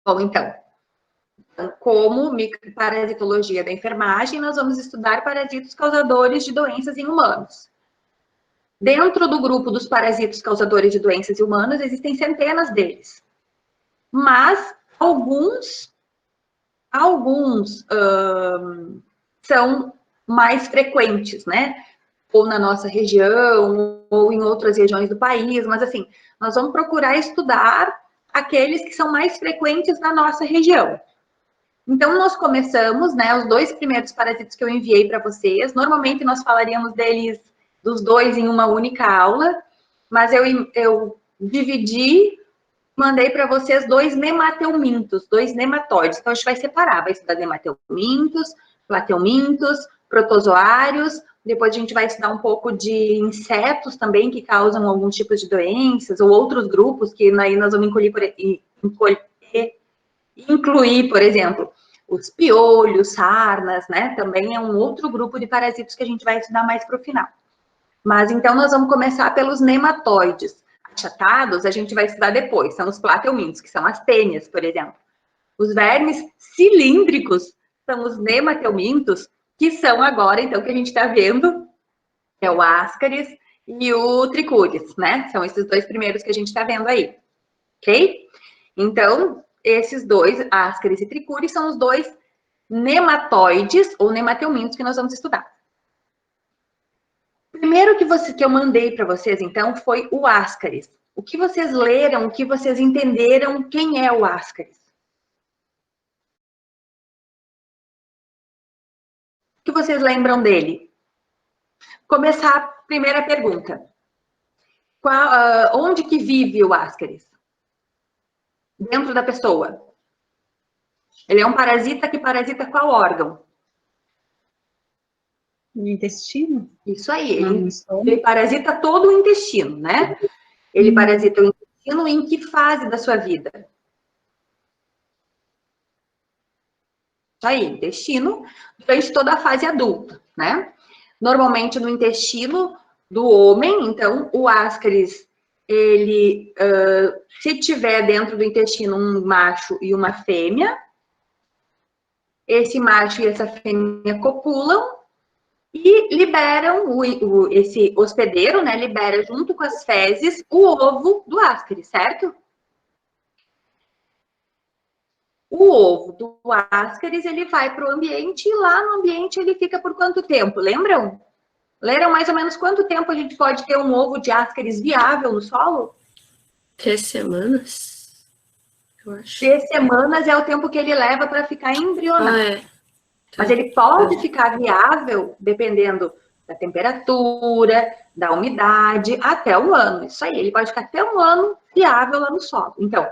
Bom, então, como microparasitologia da enfermagem, nós vamos estudar parasitos causadores de doenças em humanos. Dentro do grupo dos parasitos causadores de doenças em humanos, existem centenas deles. Mas alguns são mais frequentes, né? Ou na nossa região, ou em outras regiões do país, mas assim, nós vamos procurar estudar aqueles que são mais frequentes na nossa região. Então, nós começamos, né, os 2 primeiros parasitas que eu enviei para vocês, normalmente nós falaríamos deles, dos 2 em uma única aula, mas eu dividi, mandei para vocês 2 nemateumintos, 2 nematóides. Então, a gente vai separar, vai estudar nemateumintos, plateumintos, protozoários, depois a gente vai estudar um pouco de insetos também, que causam alguns tipos de doenças, ou outros grupos, que aí nós vamos incluir, por exemplo, os piolhos, sarnas, né? Também é um outro grupo de parasitos que a gente vai estudar mais para o final. Mas, então, nós vamos começar pelos nematóides. Achatados, a gente vai estudar depois, são os plateumintos, que são as tênias, por exemplo. Os vermes cilíndricos são os nemateumintos, que são agora, então, que a gente está vendo, é o Ascaris e o Trichuris, né? São esses 2 primeiros que a gente está vendo aí, ok? Então, esses 2, Ascaris e Trichuris, são os 2 nematóides ou nemateumintos que nós vamos estudar. O primeiro que eu mandei para vocês, então, foi o Ascaris. O que vocês leram, o que vocês entenderam, quem é o Ascaris? O que vocês lembram dele? Começar a primeira pergunta. Onde que vive o Ascaris? Dentro da pessoa. Ele é um parasita que parasita qual órgão? No intestino? Isso aí, ele parasita todo o intestino, né? Ele parasita o intestino em que fase da sua vida? Isso aí, intestino, durante toda a fase adulta, né? Normalmente no intestino do homem, então, o Ascaris, ele, se tiver dentro do intestino um macho e uma fêmea, esse macho e essa fêmea copulam e liberam, esse hospedeiro, né, libera junto com as fezes o ovo do Ascaris, certo? O ovo do Ascaris, ele vai para o ambiente e lá no ambiente ele fica por quanto tempo? Lembram? Leram mais ou menos quanto tempo a gente pode ter um ovo de Ascaris viável no solo? 3 semanas, eu acho. 3 semanas é o tempo que ele leva para ficar embrionado. Ah, é. Tá. Mas ele pode ficar viável dependendo da temperatura, da umidade, até 1 ano. Isso aí, ele pode ficar até 1 ano viável lá no solo. Então,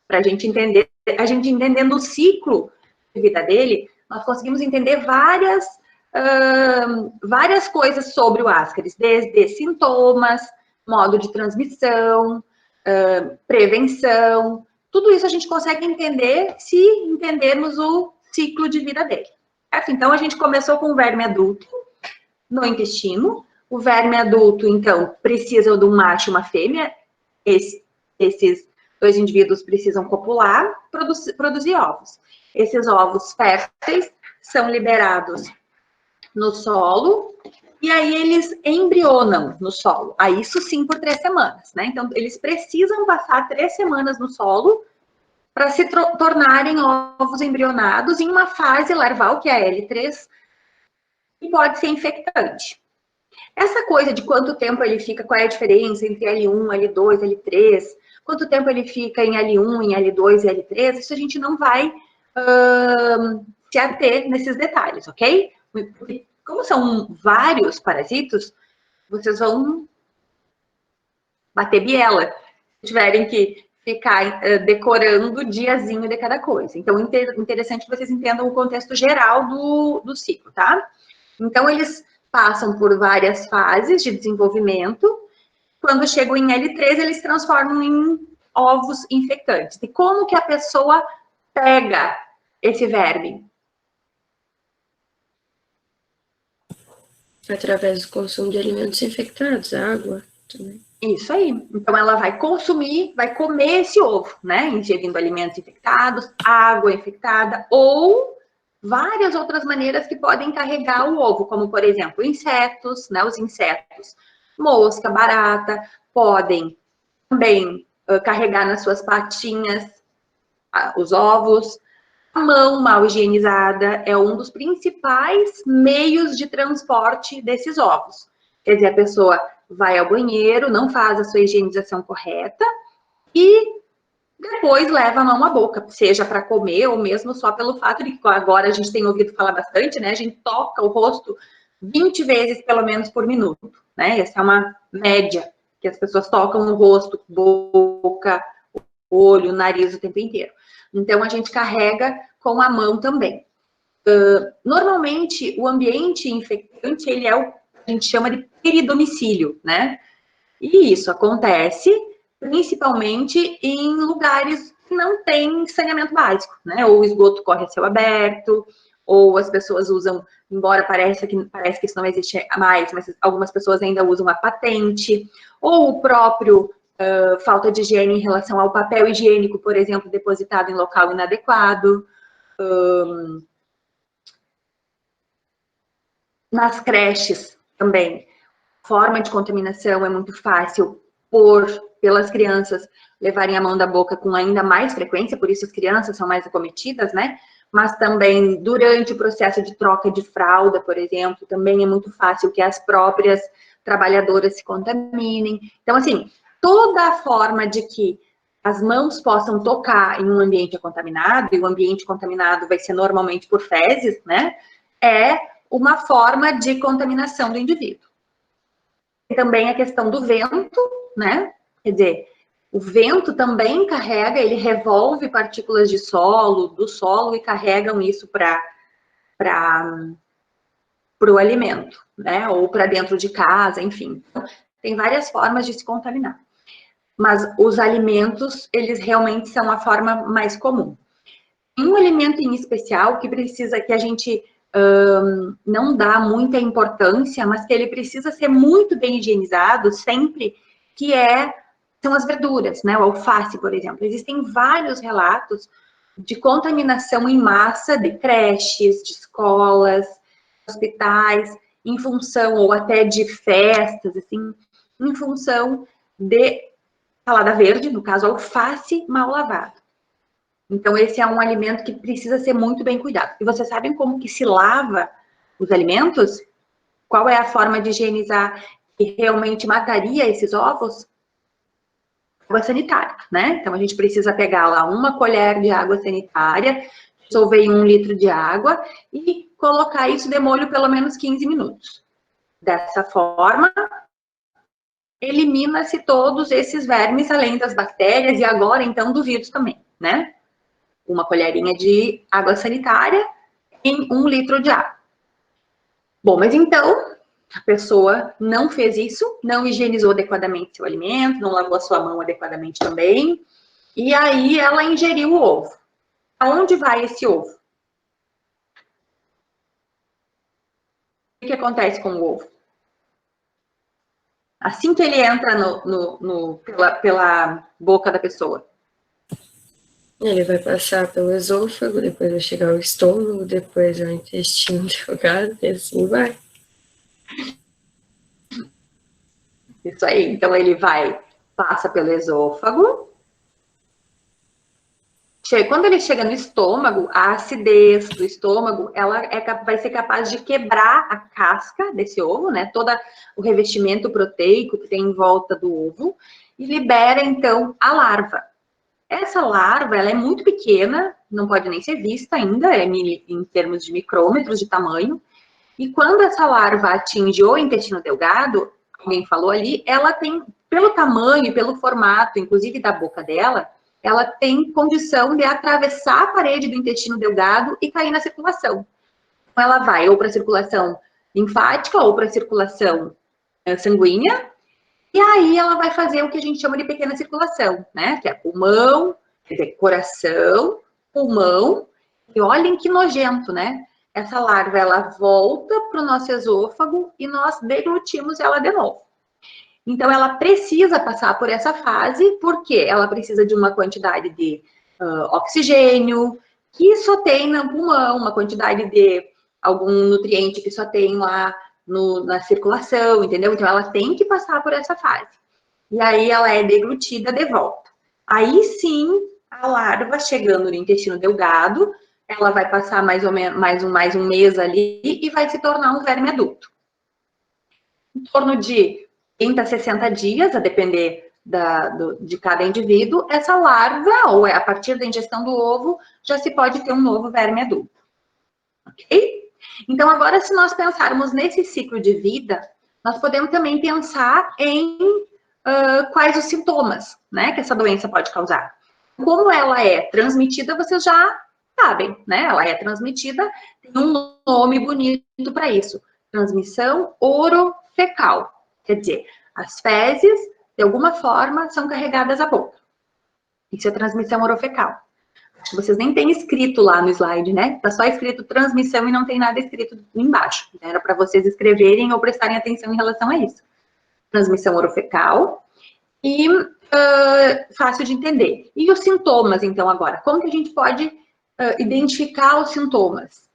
para a gente entendendo o ciclo de vida dele, nós conseguimos entender várias coisas sobre o Ascaris, desde sintomas, modo de transmissão, prevenção, tudo isso a gente consegue entender se entendermos o ciclo de vida dele. Certo? Então, a gente começou com o verme adulto no intestino. O verme adulto, então, precisa de um macho e uma fêmea. Esses 2 indivíduos precisam copular, produzir ovos. Esses ovos férteis são liberados no solo e aí eles embrionam no solo. Aí isso sim por 3 semanas, né? Então, eles precisam passar 3 semanas no solo para se tornarem ovos embrionados em uma fase larval, que é a L3, que pode ser infectante. Essa coisa de quanto tempo ele fica, qual é a diferença entre L1, L2, L3, quanto tempo ele fica em L1, em L2 e L3, isso a gente não vai se ater nesses detalhes, ok? Como são vários parasitos, vocês vão bater biela se tiverem que ficar decorando o diazinho de cada coisa. Então, interessante que vocês entendam o contexto geral do ciclo, tá? Então, eles passam por várias fases de desenvolvimento. Quando chegam em L3, eles se transformam em ovos infectantes. E como que a pessoa pega esse verme? Através do consumo de alimentos infectados, água também. Isso aí. Então, ela vai consumir, vai comer esse ovo, né? Ingerindo alimentos infectados, água infectada, ou várias outras maneiras que podem carregar o ovo, como, por exemplo, insetos, né? Os insetos, mosca, barata, podem também carregar nas suas patinhas os ovos. A mão mal higienizada é um dos principais meios de transporte desses ovos. Quer dizer, a pessoa vai ao banheiro, não faz a sua higienização correta e depois leva a mão à boca, seja para comer ou mesmo só pelo fato de que agora a gente tem ouvido falar bastante, né? A gente toca o rosto 20 vezes pelo menos por minuto, né? Essa é uma média que as pessoas tocam o rosto, boca, olho, nariz o tempo inteiro. Então a gente carrega com a mão também. Normalmente o ambiente infectante ele é o que a gente chama de peridomicílio, né? E isso acontece principalmente em lugares que não tem saneamento básico, né? Ou o esgoto corre a céu aberto, ou as pessoas usam, embora parece que isso não existe mais, mas algumas pessoas ainda usam a patente, ou o próprio falta de higiene em relação ao papel higiênico, por exemplo, depositado em local inadequado. Nas creches também, forma de contaminação é muito fácil pelas crianças levarem a mão da boca com ainda mais frequência, por isso as crianças são mais acometidas, né? Mas também durante o processo de troca de fralda, por exemplo, também é muito fácil que as próprias trabalhadoras se contaminem. Então, assim, toda a forma de que as mãos possam tocar em um ambiente contaminado, e o ambiente contaminado vai ser normalmente por fezes, né? É uma forma de contaminação do indivíduo. Tem também a questão do vento, né? Quer dizer, o vento também carrega, ele revolve partículas de solo, do solo, e carregam isso para o alimento, né? Ou para dentro de casa, enfim. Então, tem várias formas de se contaminar. Mas os alimentos, eles realmente são a forma mais comum. Tem um alimento em especial que precisa que a gente não dá muita importância, mas que ele precisa ser muito bem higienizado sempre, que são as verduras, né? O alface, por exemplo. Existem vários relatos de contaminação em massa de creches, de escolas, hospitais, em função, ou até de festas, assim, em função de salada verde, no caso, alface mal lavado. Então, esse é um alimento que precisa ser muito bem cuidado. E vocês sabem como que se lava os alimentos? Qual é a forma de higienizar que realmente mataria esses ovos? Água sanitária, né? Então, a gente precisa pegar lá 1 colher de água sanitária, dissolver em 1 litro de água e colocar isso de molho pelo menos 15 minutos. Dessa forma, elimina-se todos esses vermes, além das bactérias e agora, então, do vírus também, né? 1 colherinha de água sanitária em 1 litro de água. Bom, mas então, a pessoa não fez isso, não higienizou adequadamente seu alimento, não lavou a sua mão adequadamente também, e aí ela ingeriu o ovo. Aonde vai esse ovo? O que acontece com o ovo? Assim que ele entra pela boca da pessoa, Ele vai passar pelo esôfago, depois vai chegar ao estômago, depois ao intestino delgado, e assim vai. Isso aí. Então, ele passa pelo esôfago. Quando ele chega no estômago, a acidez do estômago, ela vai ser capaz de quebrar a casca desse ovo, né? Todo o revestimento proteico que tem em volta do ovo, e libera, então, a larva. Essa larva, ela é muito pequena, não pode nem ser vista ainda, em termos de micrômetros de tamanho. E quando essa larva atinge o intestino delgado, alguém falou ali, ela tem, pelo tamanho e pelo formato, inclusive da boca dela, ela tem condição de atravessar a parede do intestino delgado e cair na circulação. Então, ela vai ou para a circulação linfática ou para a circulação sanguínea, e aí ela vai fazer o que a gente chama de pequena circulação, né? Que é pulmão, quer dizer, coração, pulmão, e olhem que nojento, né? Essa larva, ela volta para o nosso esôfago e nós deglutimos ela de novo. Então, ela precisa passar por essa fase, porque ela precisa de uma quantidade de oxigênio, que só tem na pulmão, uma quantidade de algum nutriente que só tem lá na circulação, entendeu? Então, ela tem que passar por essa fase. E aí, ela é deglutida de volta. Aí, sim, a larva, chegando no intestino delgado, ela vai passar mais ou menos mais um mês ali e vai se tornar um verme adulto. Em torno de 30 a 60 dias, a depender de cada indivíduo, essa larva, ou a partir da ingestão do ovo, já se pode ter um novo verme adulto. Ok? Então, agora, se nós pensarmos nesse ciclo de vida, nós podemos também pensar em quais os sintomas, né, que essa doença pode causar. Como ela é transmitida, vocês já sabem, né? Ela é transmitida, tem um nome bonito para isso. Transmissão orofecal. Quer dizer, as fezes, de alguma forma, são carregadas à boca. Isso é transmissão orofecal. Vocês nem têm escrito lá no slide, né? Tá só escrito transmissão e não tem nada escrito embaixo. Era para vocês escreverem ou prestarem atenção em relação a isso. Transmissão orofecal e fácil de entender. E os sintomas, então, agora? Como que a gente pode identificar os sintomas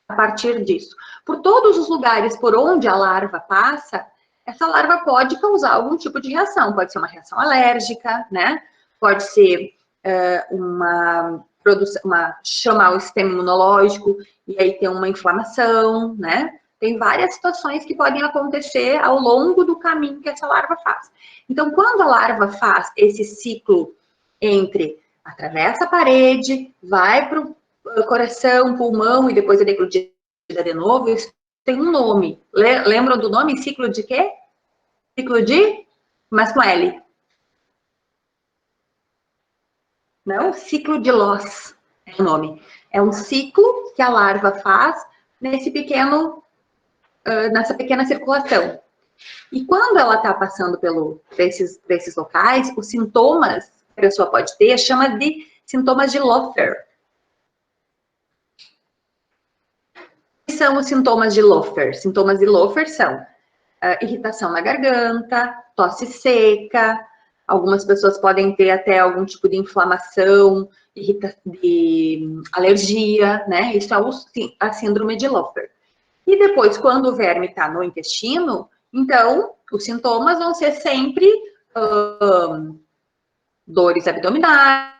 a partir disso? Por todos os lugares por onde a larva passa, essa larva pode causar algum tipo de reação. Pode ser uma reação alérgica, né? Pode ser chamar o sistema imunológico e aí ter uma inflamação, né? Tem várias situações que podem acontecer ao longo do caminho que essa larva faz. Então, quando a larva faz esse ciclo entre atravessa a parede, vai para o coração, pulmão e depois é deglutida de novo, isso tem um nome. Lembram do nome? Ciclo de quê? Ciclo de? Mas com L. Não? Ciclo de Loss é o nome. É um ciclo que a larva faz nessa pequena circulação. E quando ela está passando por esses locais, os sintomas que a pessoa pode ter chama de sintomas de Loffer. O que são os sintomas de Loffer? Sintomas de Loffer são irritação na garganta, tosse seca, algumas pessoas podem ter até algum tipo de inflamação, de alergia, né? Isso é a síndrome de Loffer. E depois, quando o verme está no intestino, então, os sintomas vão ser sempre dores abdominais,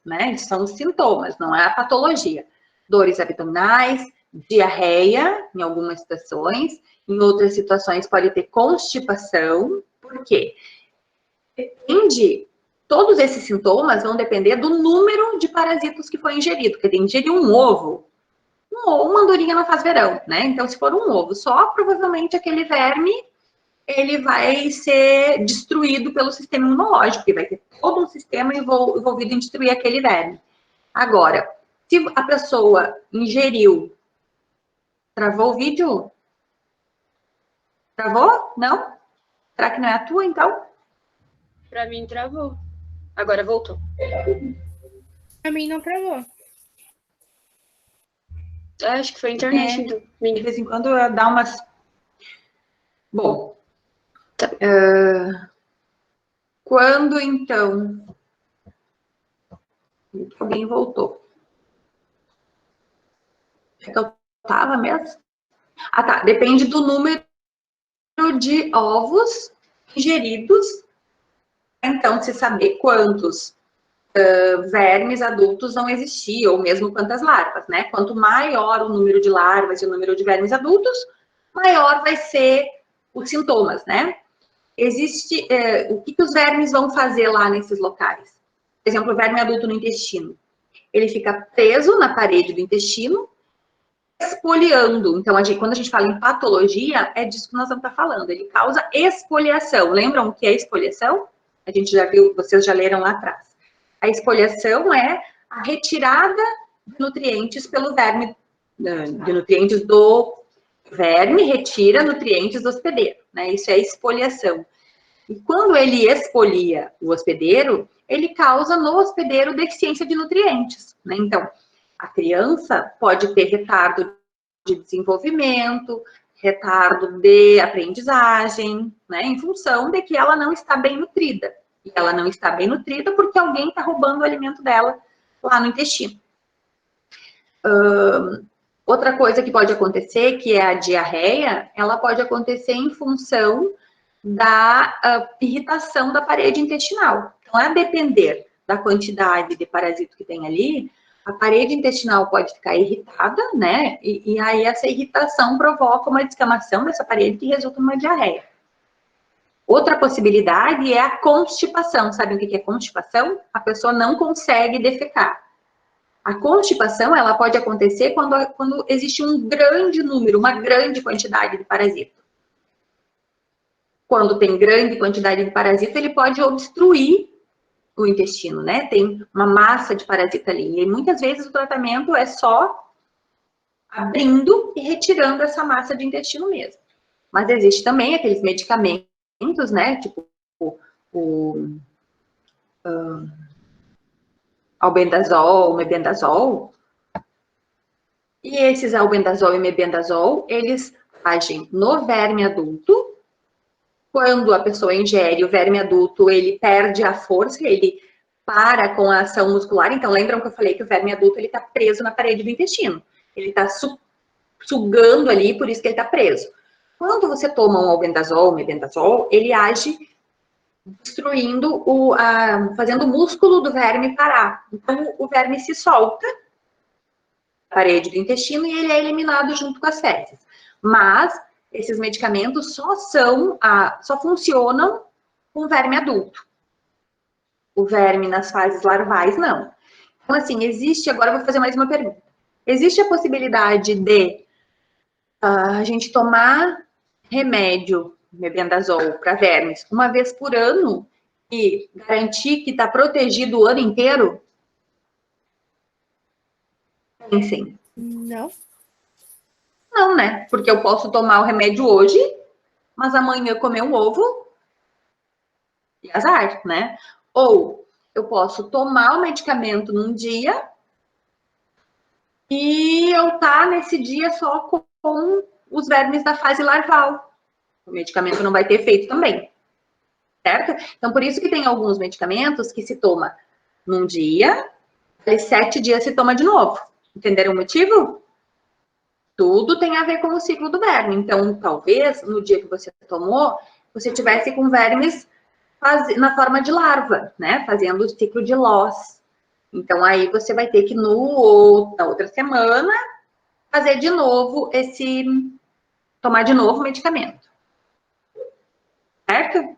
né? São os sintomas, não é a patologia. Dores abdominais, diarreia, em algumas situações. Em outras situações, pode ter constipação. Por quê? Todos esses sintomas vão depender do número de parasitos que foi ingerido. Porque ingerir um ovo, uma andorinha não faz verão, né? Então, se for um ovo só, provavelmente aquele verme, ele vai ser destruído pelo sistema imunológico, que vai ter todo um sistema envolvido em destruir aquele verme. Agora, se a pessoa ingeriu... Travou o vídeo? Travou? Não? Será que não é a tua, então? Pra mim, travou. Agora voltou. Pra mim, não travou. Acho que foi a internet, então. De vez em quando dá umas... Bom. Tá. Quando, então... Alguém voltou. É que eu tava mesmo? Ah, tá. Depende do número de ovos ingeridos. Então, se saber quantos vermes adultos vão existir, ou mesmo quantas larvas, né? Quanto maior o número de larvas e o número de vermes adultos, maior vai ser os sintomas, né? O que os vermes vão fazer lá nesses locais? Por exemplo, o verme adulto no intestino. Ele fica preso na parede do intestino, esfoliando. Então, quando a gente fala em patologia, é disso que nós vamos estar falando. Ele causa esfoliação. Lembram o que é esfoliação? A gente já viu, vocês já leram lá atrás. A esfoliação é a retirada de nutrientes pelo verme, de nutrientes do verme, retira nutrientes do hospedeiro, né? Isso é esfoliação. E quando ele exfolia o hospedeiro, ele causa no hospedeiro deficiência de nutrientes, né? Então, a criança pode ter retardo de desenvolvimento, retardo de aprendizagem, né, em função de que ela não está bem nutrida. E ela não está bem nutrida porque alguém está roubando o alimento dela lá no intestino. Outra coisa que pode acontecer, que é a diarreia, ela pode acontecer em função da irritação da parede intestinal. Então, a depender da quantidade de parasito que tem ali, a parede intestinal pode ficar irritada, né? E aí essa irritação provoca uma descamação dessa parede que resulta numa diarreia. Outra possibilidade é a constipação. Sabe o que é constipação? A pessoa não consegue defecar. A constipação, ela pode acontecer quando existe um grande número, uma grande quantidade de parasito. Quando tem grande quantidade de parasito, ele pode obstruir o intestino, né? Tem uma massa de parasita ali. E muitas vezes o tratamento é só abrindo e retirando essa massa de intestino mesmo. Mas existe também aqueles medicamentos, né? Tipo o albendazol, mebendazol. E esses albendazol e mebendazol, eles agem no verme adulto. Quando a pessoa ingere o verme adulto, ele perde a força, ele para com a ação muscular. Então, lembram que eu falei que o verme adulto ele está preso na parede do intestino. Ele está sugando ali, por isso que ele está preso. Quando você toma um albendazol, mebendazol, ele age destruindo, fazendo o músculo do verme parar. Então, o verme se solta da parede do intestino e ele é eliminado junto com as fezes. Mas esses medicamentos só funcionam com verme adulto. O verme nas fases larvais, não. Então, assim, agora eu vou fazer mais uma pergunta. Existe a possibilidade de a gente tomar remédio, mebendazol, para vermes, uma vez por ano e garantir que está protegido o ano inteiro? Sim. Não. Não, né? Porque eu posso tomar o remédio hoje, mas amanhã comer um ovo e azar, né? Ou eu posso tomar o medicamento num dia e eu tá nesse dia só com os vermes da fase larval. O medicamento não vai ter efeito também, certo? Então, por isso que tem alguns medicamentos que se toma num dia, e 7 dias se toma de novo. Entenderam o motivo? Tudo tem a ver com o ciclo do verme. Então, talvez, no dia que você tomou, você tivesse com vermes na forma de larva, né? Fazendo o ciclo de Loss. Então, aí você vai ter que, na outra semana, fazer de novo tomar de novo o medicamento. Certo?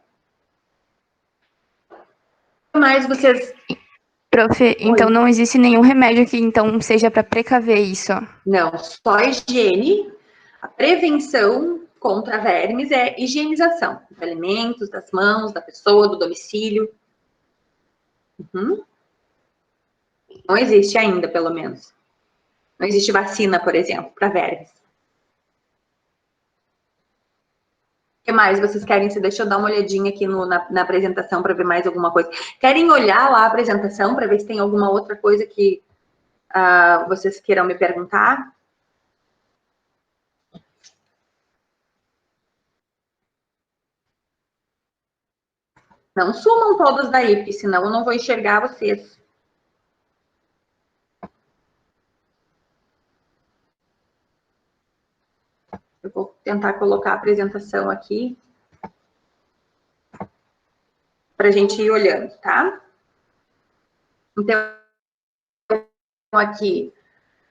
O que mais vocês... Prof, então não existe nenhum remédio que então seja para precaver isso? Não, só a higiene. A prevenção contra vermes é higienização dos alimentos, das mãos, da pessoa, do domicílio. Não existe ainda, pelo menos. Não existe vacina, por exemplo, para vermes. O que mais vocês querem? Deixa eu dar uma olhadinha aqui na apresentação para ver mais alguma coisa. Querem olhar lá a apresentação para ver se tem alguma outra coisa que vocês queiram me perguntar? Não sumam todos daí, porque senão eu não vou enxergar vocês. Eu vou tentar colocar a apresentação aqui para a gente ir olhando, tá? Então, aqui,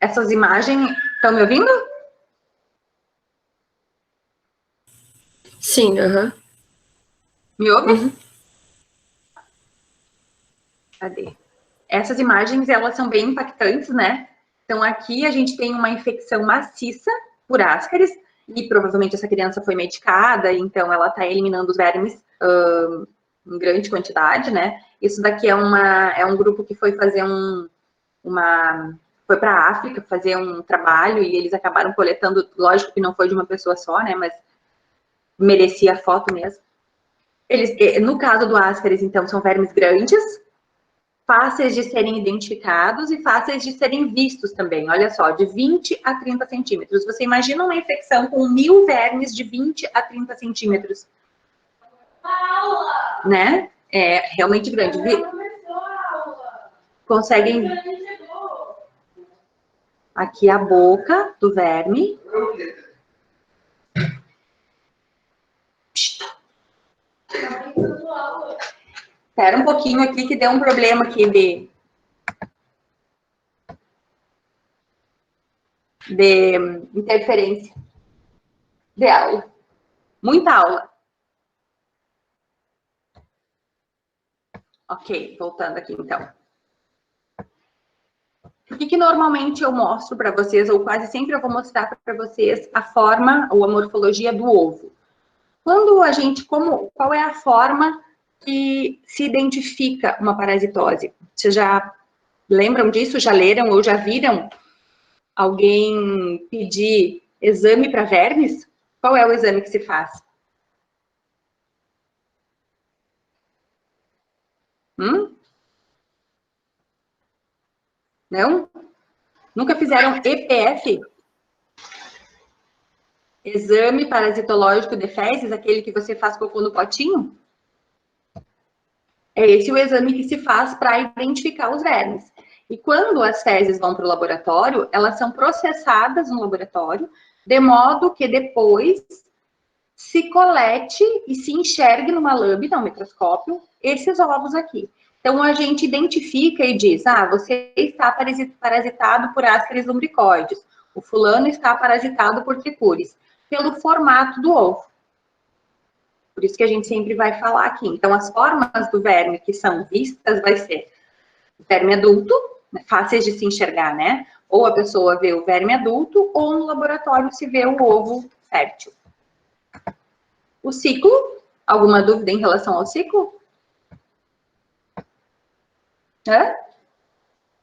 essas imagens... Estão me ouvindo? Sim, aham. Me ouvem? Cadê? Essas imagens, elas são bem impactantes, né? Então, aqui a gente tem uma infecção maciça por ascaris, e provavelmente essa criança foi medicada, então ela está eliminando os vermes em grande quantidade, né? Isso daqui é um grupo que foi fazer foi para a África fazer um trabalho e eles acabaram coletando, lógico que não foi de uma pessoa só, né? Mas merecia a foto mesmo. No caso do ascaris, então, são vermes grandes, fáceis de serem identificados e fáceis de serem vistos também. Olha só, de 20 a 30 centímetros. Você imagina uma infecção com 1000 vermes de 20 a 30 centímetros? Né? É realmente grande. Conseguem... Aqui a boca do verme. Espera um pouquinho aqui que deu um problema aqui de interferência de aula. Muita aula. Ok, voltando aqui então. O que normalmente eu mostro para vocês, ou quase sempre eu vou mostrar para vocês a forma ou a morfologia do ovo. Quando a gente, qual é a forma que se identifica uma parasitose? Vocês já lembram disso? Já leram ou já viram alguém pedir exame para vermes? Qual é o exame que se faz? Não? Nunca fizeram EPF? Exame parasitológico de fezes, aquele que você faz cocô no potinho? É esse o exame que se faz para identificar os vermes. E quando as fezes vão para o laboratório, elas são processadas no laboratório, de modo que depois se colete e se enxergue numa lâmina, um microscópio, esses ovos aqui. Então, a gente identifica e diz, você está parasitado por Ascaris lumbricoides, o fulano está parasitado por tripuris, pelo formato do ovo. Por isso que a gente sempre vai falar aqui. Então, as formas do verme que são vistas vai ser o verme adulto, fáceis de se enxergar, né? Ou a pessoa vê o verme adulto, ou no laboratório se vê o ovo fértil. O ciclo, alguma dúvida em relação ao ciclo?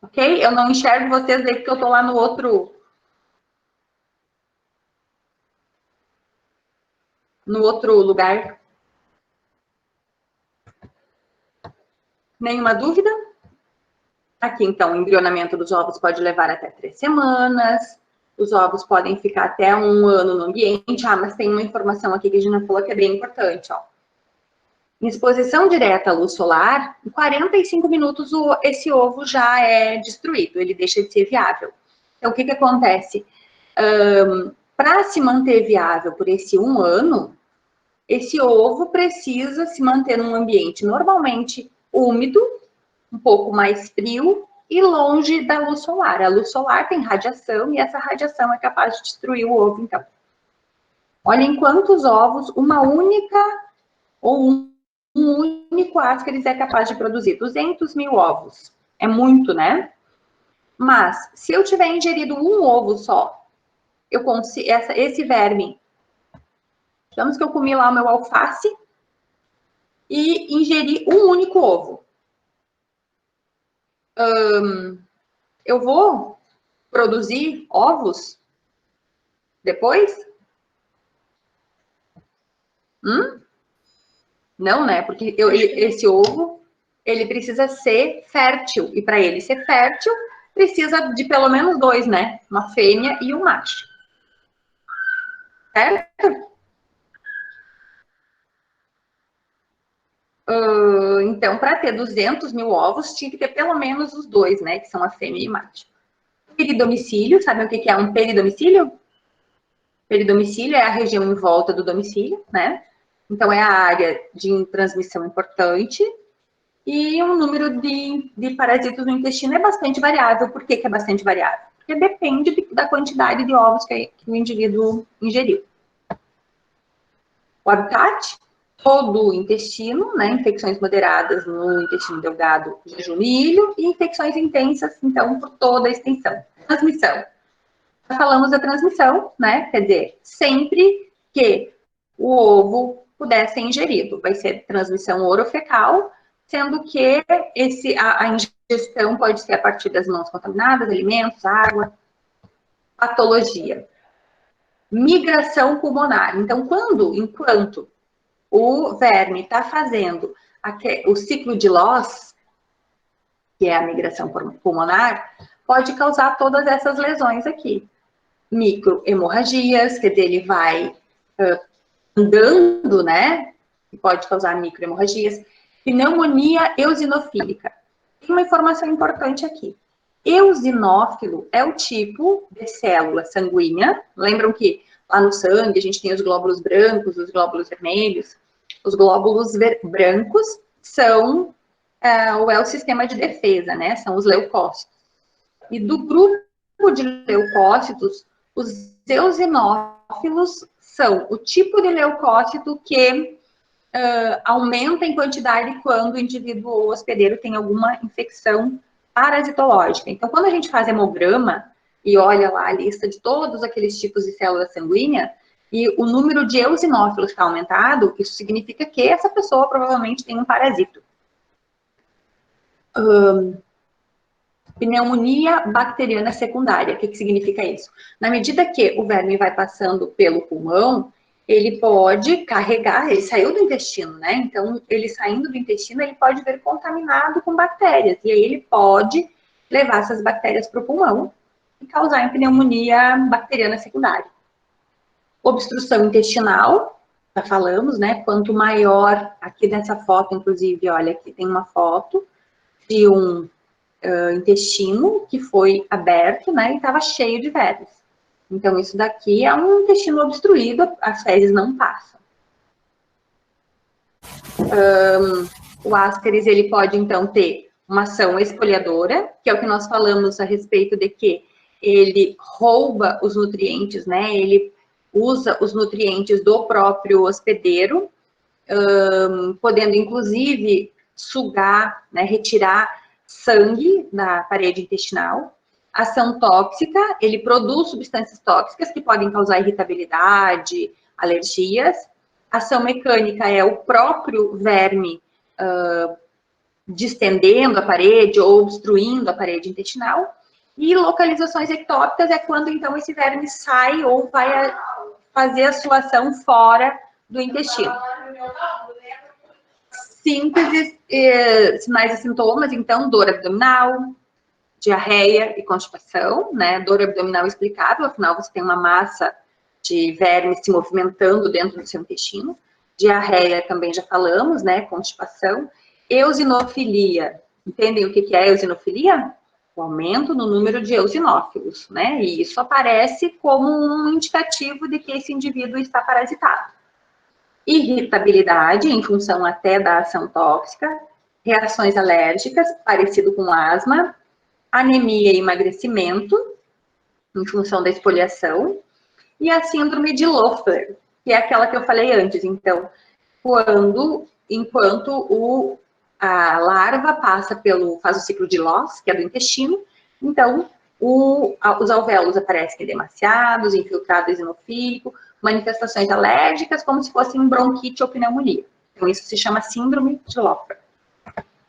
Ok? Eu não enxergo vocês aí porque eu tô lá no outro lugar. Nenhuma dúvida? Aqui, então, o embrionamento dos ovos pode levar até 3 semanas. Os ovos podem ficar até 1 ano no ambiente. Mas tem uma informação aqui que a Gina falou que é bem importante, ó. Em exposição direta à luz solar, em 45 minutos esse ovo já é destruído, ele deixa de ser viável. Então, o que acontece? Para se manter viável por esse 1 ano, esse ovo precisa se manter num ambiente normalmente úmido, um pouco mais frio e longe da luz solar. A luz solar tem radiação e essa radiação é capaz de destruir o ovo, então. Olhem quantos ovos uma única ou um único Ascaris é capaz de produzir. 200 mil ovos. É muito, né? Mas, se eu tiver ingerido um ovo só, eu consigo, esse verme, digamos que eu comi lá o meu alface e ingeri um único ovo. Eu vou produzir ovos depois? Não, né? Porque esse ovo, ele precisa ser fértil. E para ele ser fértil, precisa de pelo menos 2, né? Uma fêmea e um macho. Certo? Então, para ter 200 mil ovos, tinha que ter pelo menos os 2, né? Que são a fêmea e o macho. Peridomicílio, sabem o que é um peridomicílio? Peridomicílio é a região em volta do domicílio, né? Então, é a área de transmissão importante. E o número de parasitas no intestino é bastante variável. Por que é bastante variável? Porque depende da quantidade de ovos que o indivíduo ingeriu. O habitat, todo o intestino, né? Infecções moderadas no intestino delgado, jejum milho, e infecções intensas, então, por toda a extensão. Transmissão. Já falamos da transmissão, né? Quer dizer, sempre que o ovo puder ser ingerido, vai ser transmissão orofecal, sendo que a ingestão pode ser a partir das mãos contaminadas, alimentos, água. Patologia. Migração pulmonar. Então, enquanto o verme está fazendo o ciclo de Loss, que é a migração pulmonar, pode causar todas essas lesões aqui. Microhemorragias, quer dizer, ele vai andando, né? Que pode causar microhemorragias. Pneumonia eosinofílica. Tem uma informação importante aqui. Eosinófilo é o tipo de célula sanguínea. Lembram que lá no sangue a gente tem os glóbulos brancos, os glóbulos vermelhos. Os glóbulos brancos são o sistema de defesa, né? São os leucócitos. E do grupo de leucócitos, os eosinófilos são o tipo de leucócito que aumenta em quantidade quando o indivíduo ou hospedeiro tem alguma infecção parasitológica. Então, quando a gente faz hemograma e olha lá a lista de todos aqueles tipos de células sanguíneas, e o número de eosinófilos está aumentado, isso significa que essa pessoa provavelmente tem um parasito. Pneumonia bacteriana secundária. O que significa isso? Na medida que o verme vai passando pelo pulmão, ele pode carregar, ele saiu do intestino, né? Então, ele saindo do intestino, ele pode vir contaminado com bactérias. E aí ele pode levar essas bactérias para o pulmão e causar pneumonia bacteriana secundária. Obstrução intestinal, já falamos, né? Quanto maior, aqui nessa foto, inclusive, olha, aqui tem uma foto de um intestino que foi aberto, né? E estava cheio de vermes. Então, isso daqui é um intestino obstruído, as fezes não passam. O Ascaris, ele pode, então, ter uma ação exfoliadora, que é o que nós falamos a respeito de que ele rouba os nutrientes, né? Ele usa os nutrientes do próprio hospedeiro, podendo, inclusive, sugar, né? Retirar sangue da parede intestinal. Ação tóxica, ele produz substâncias tóxicas que podem causar irritabilidade, alergias. Ação mecânica é o próprio verme distendendo a parede ou obstruindo a parede intestinal. E localizações ectópicas é quando, então, esse verme sai ou vai fazer a sua ação fora do intestino. Síntese, sinais e sintomas, então, dor abdominal, diarreia e constipação, né? Dor abdominal explicável, afinal você tem uma massa de vermes se movimentando dentro do seu intestino. Diarreia também já falamos, né? Constipação. Eosinofilia. Entendem o que é eosinofilia? O aumento no número de eosinófilos, né? E isso aparece como um indicativo de que esse indivíduo está parasitado. Irritabilidade, em função até da ação tóxica. Reações alérgicas, parecido com asma. Anemia e emagrecimento, em função da esfoliação, e a síndrome de Loeffler, que é aquela que eu falei antes. Então, enquanto a larva faz o ciclo de Loss, que é do intestino, então os alvéolos aparecem edemaciados, infiltrado eosinofílico, manifestações alérgicas, como se fossem bronquite ou pneumonia. Então, isso se chama síndrome de Loeffler.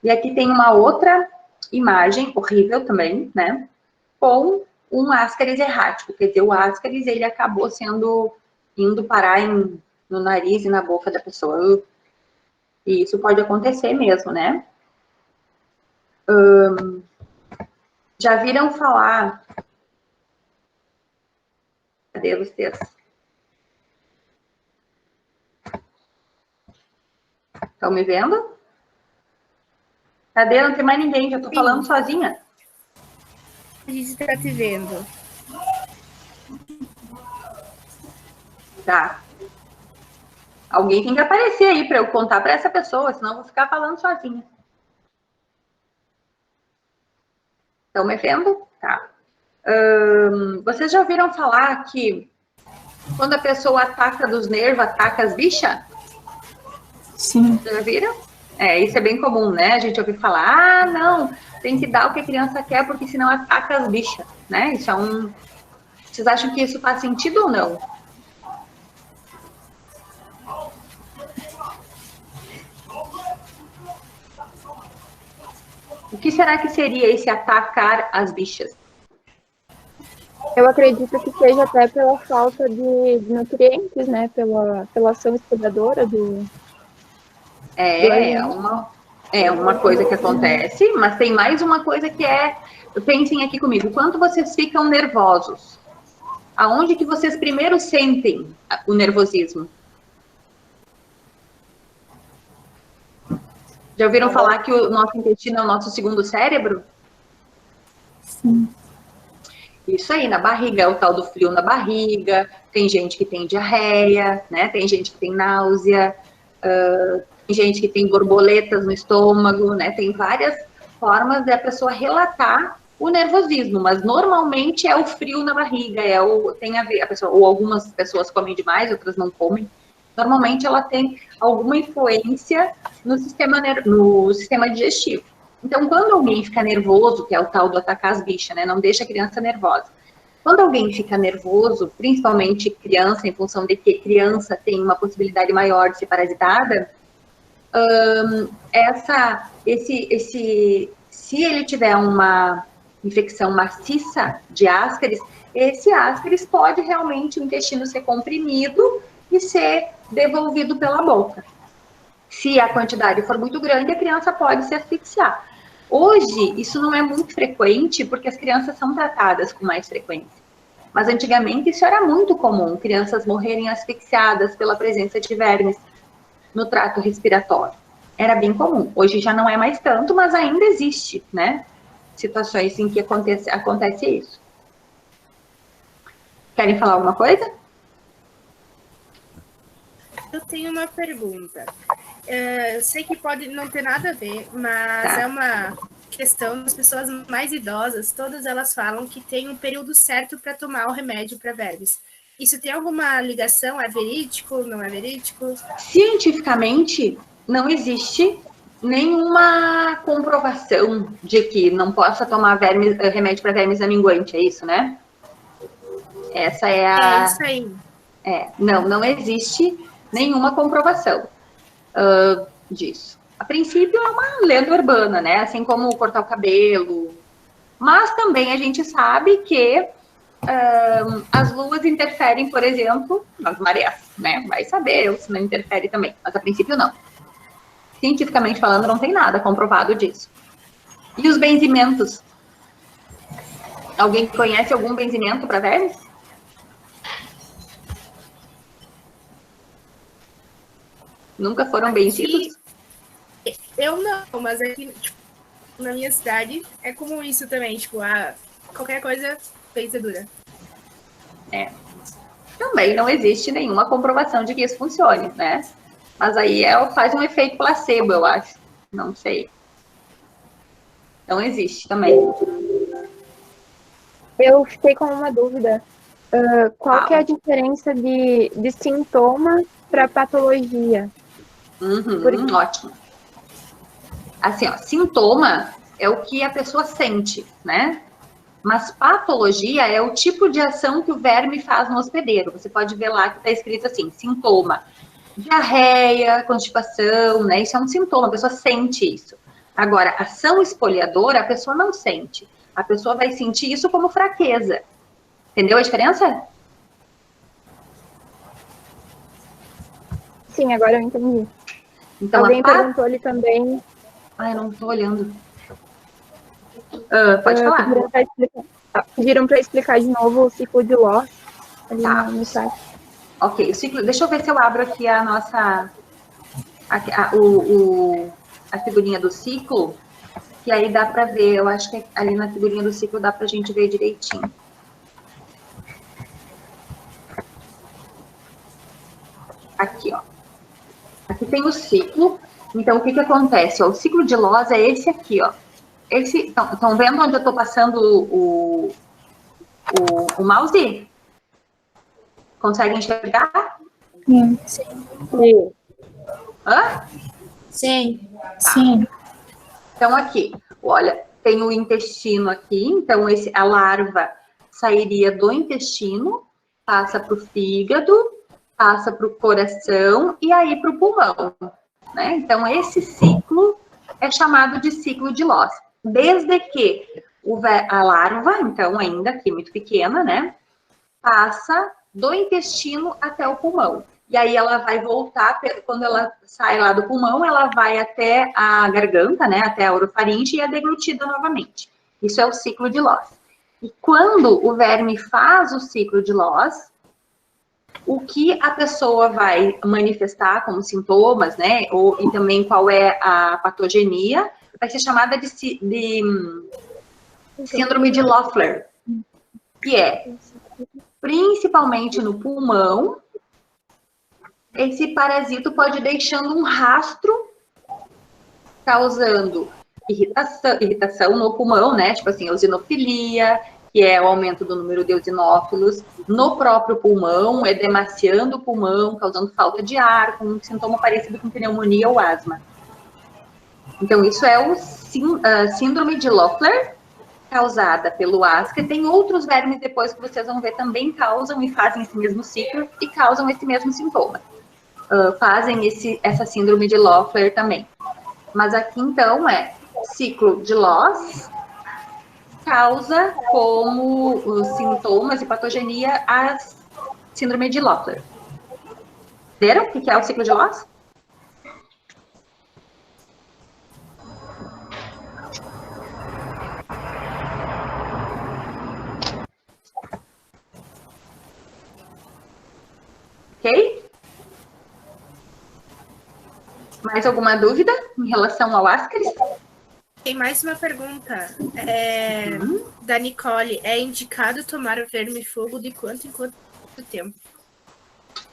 E aqui tem uma outra imagem horrível também, né? Com um Ascaris errático, quer dizer, o Ascaris, ele acabou indo parar no nariz e na boca da pessoa. E isso pode acontecer mesmo, né? Já viram falar... Cadê vocês? Estão me vendo? Cadê? Não tem mais ninguém, já tô falando sozinha. A gente está te vendo. Tá. Alguém tem que aparecer aí para eu contar para essa pessoa, senão eu vou ficar falando sozinha. Estão me vendo? Tá. Vocês já ouviram falar que quando a pessoa ataca dos nervos, ataca as bichas? Sim. Já viram? Isso é bem comum, né? A gente ouve falar, não, tem que dar o que a criança quer, porque senão ataca as bichas, né? Isso é Vocês acham que isso faz sentido ou não? O que será que seria esse atacar as bichas? Eu acredito que seja até pela falta de nutrientes, né? Pela ação esfoliadora do... É uma coisa que acontece, mas tem mais uma coisa que é... Pensem aqui comigo, quando vocês ficam nervosos, aonde que vocês primeiro sentem o nervosismo? Já ouviram falar que o nosso intestino é o nosso segundo cérebro? Sim. Isso aí, na barriga, é o tal do frio na barriga, tem gente que tem diarreia, né? Tem gente que tem náusea, tem gente que tem borboletas no estômago, né? Tem várias formas da pessoa relatar o nervosismo, mas normalmente é o frio na barriga, tem a ver, ou algumas pessoas comem demais, outras não comem. Normalmente ela tem alguma influência no sistema digestivo. Então, quando alguém fica nervoso, que é o tal do atacar as bichas, né? Não deixa a criança nervosa. Quando alguém fica nervoso, principalmente criança, em função de que criança tem uma possibilidade maior de ser parasitada, se ele tiver uma infecção maciça de ascaris, esse ascaris pode realmente o intestino ser comprimido e ser devolvido pela boca. Se a quantidade for muito grande, a criança pode se asfixiar. Hoje, isso não é muito frequente, porque as crianças são tratadas com mais frequência. Mas antigamente isso era muito comum, crianças morrerem asfixiadas pela presença de vermes no trato respiratório. Era bem comum. Hoje já não é mais tanto, mas ainda existe, né? Situações em que acontece isso. Querem falar alguma coisa? Eu tenho uma pergunta. Eu sei que pode não ter nada a ver, mas é uma questão das pessoas mais idosas, todas elas falam que tem um período certo para tomar o remédio para vermes. Isso tem alguma ligação? É verídico? Não é verídico? Cientificamente, não existe nenhuma comprovação de que não possa tomar remédio para vermes aminguante, é isso, né? Essa é a... É isso aí. Não existe nenhuma comprovação disso. A princípio é uma lenda urbana, né? Assim como cortar o cabelo. Mas também a gente sabe que as luas interferem, por exemplo, nas marés, né? Vai saber se não interfere também, mas a princípio não. Cientificamente falando, não tem nada comprovado disso. E os benzimentos? Alguém conhece algum benzimento para vermes? Nunca foram benzidos? Eu não, mas aqui tipo, na minha cidade é comum isso também, tipo, qualquer coisa benzedura. Também não existe nenhuma comprovação de que isso funcione, né? Mas aí faz um efeito placebo, eu acho. Não sei. Não existe também. Eu fiquei com uma dúvida. Qual que é a diferença de sintoma para patologia? Ótimo. Assim, sintoma é o que a pessoa sente, né? Mas patologia é o tipo de ação que o verme faz no hospedeiro. Você pode ver lá que está escrito assim, sintoma. Diarreia, constipação, né? Isso é um sintoma, a pessoa sente isso. Agora, ação espoliadora, a pessoa não sente. A pessoa vai sentir isso como fraqueza. Entendeu a diferença? Sim, agora eu entendi. Então, alguém perguntou ali também. Eu não estou olhando. Pode falar. Pediram para explicar de novo o ciclo de Loss ali no site. Ok, o ciclo. Deixa eu ver se eu abro aqui a nossa. A figurinha do ciclo, que aí dá para ver. Eu acho que ali na figurinha do ciclo dá para a gente ver direitinho. Aqui, ó. Aqui tem o ciclo. Então, o que acontece? O ciclo de Loss é esse aqui, ó. Estão vendo onde eu estou passando o mouse? Conseguem enxergar? Sim. Hã? Sim. Sim. Então, aqui, olha, tem o intestino aqui. Então, a larva sairia do intestino, passa para o fígado, passa para o coração e aí para o pulmão, né? Então, esse ciclo é chamado de ciclo de Loss. Desde que a larva, então, ainda aqui muito pequena, né? Passa do intestino até o pulmão. e aí ela vai voltar, quando ela sai lá do pulmão, ela vai até a garganta, né, até a orofaringe e é deglutida novamente. Isso é o ciclo de Loss. E quando o verme faz o ciclo de Loss, o que a pessoa vai manifestar como sintomas, né, e também qual é a patogenia, vai ser chamada de síndrome de Loeffler, que é, principalmente no pulmão, esse parasito pode ir deixando um rastro, causando irritação no pulmão, né, tipo assim, eosinofilia, que é o aumento do número de eosinófilos no próprio pulmão, edemaciando o pulmão, causando falta de ar, com um sintoma parecido com pneumonia ou asma. Então, isso é o síndrome de Loeffler, causada pelo Asca. Tem outros vermes depois que vocês vão ver também causam e fazem esse mesmo ciclo e causam esse mesmo sintoma. Fazem essa síndrome de Loeffler também. Mas aqui, então, é ciclo de Loss, causa como sintomas e patogenia a síndrome de Loeffler. Entenderam o que é o ciclo de Loss? Ok? Mais alguma dúvida em relação ao Ascaris? Tem mais uma pergunta da Nicole. É indicado tomar o vermifugo de quanto em quanto tempo?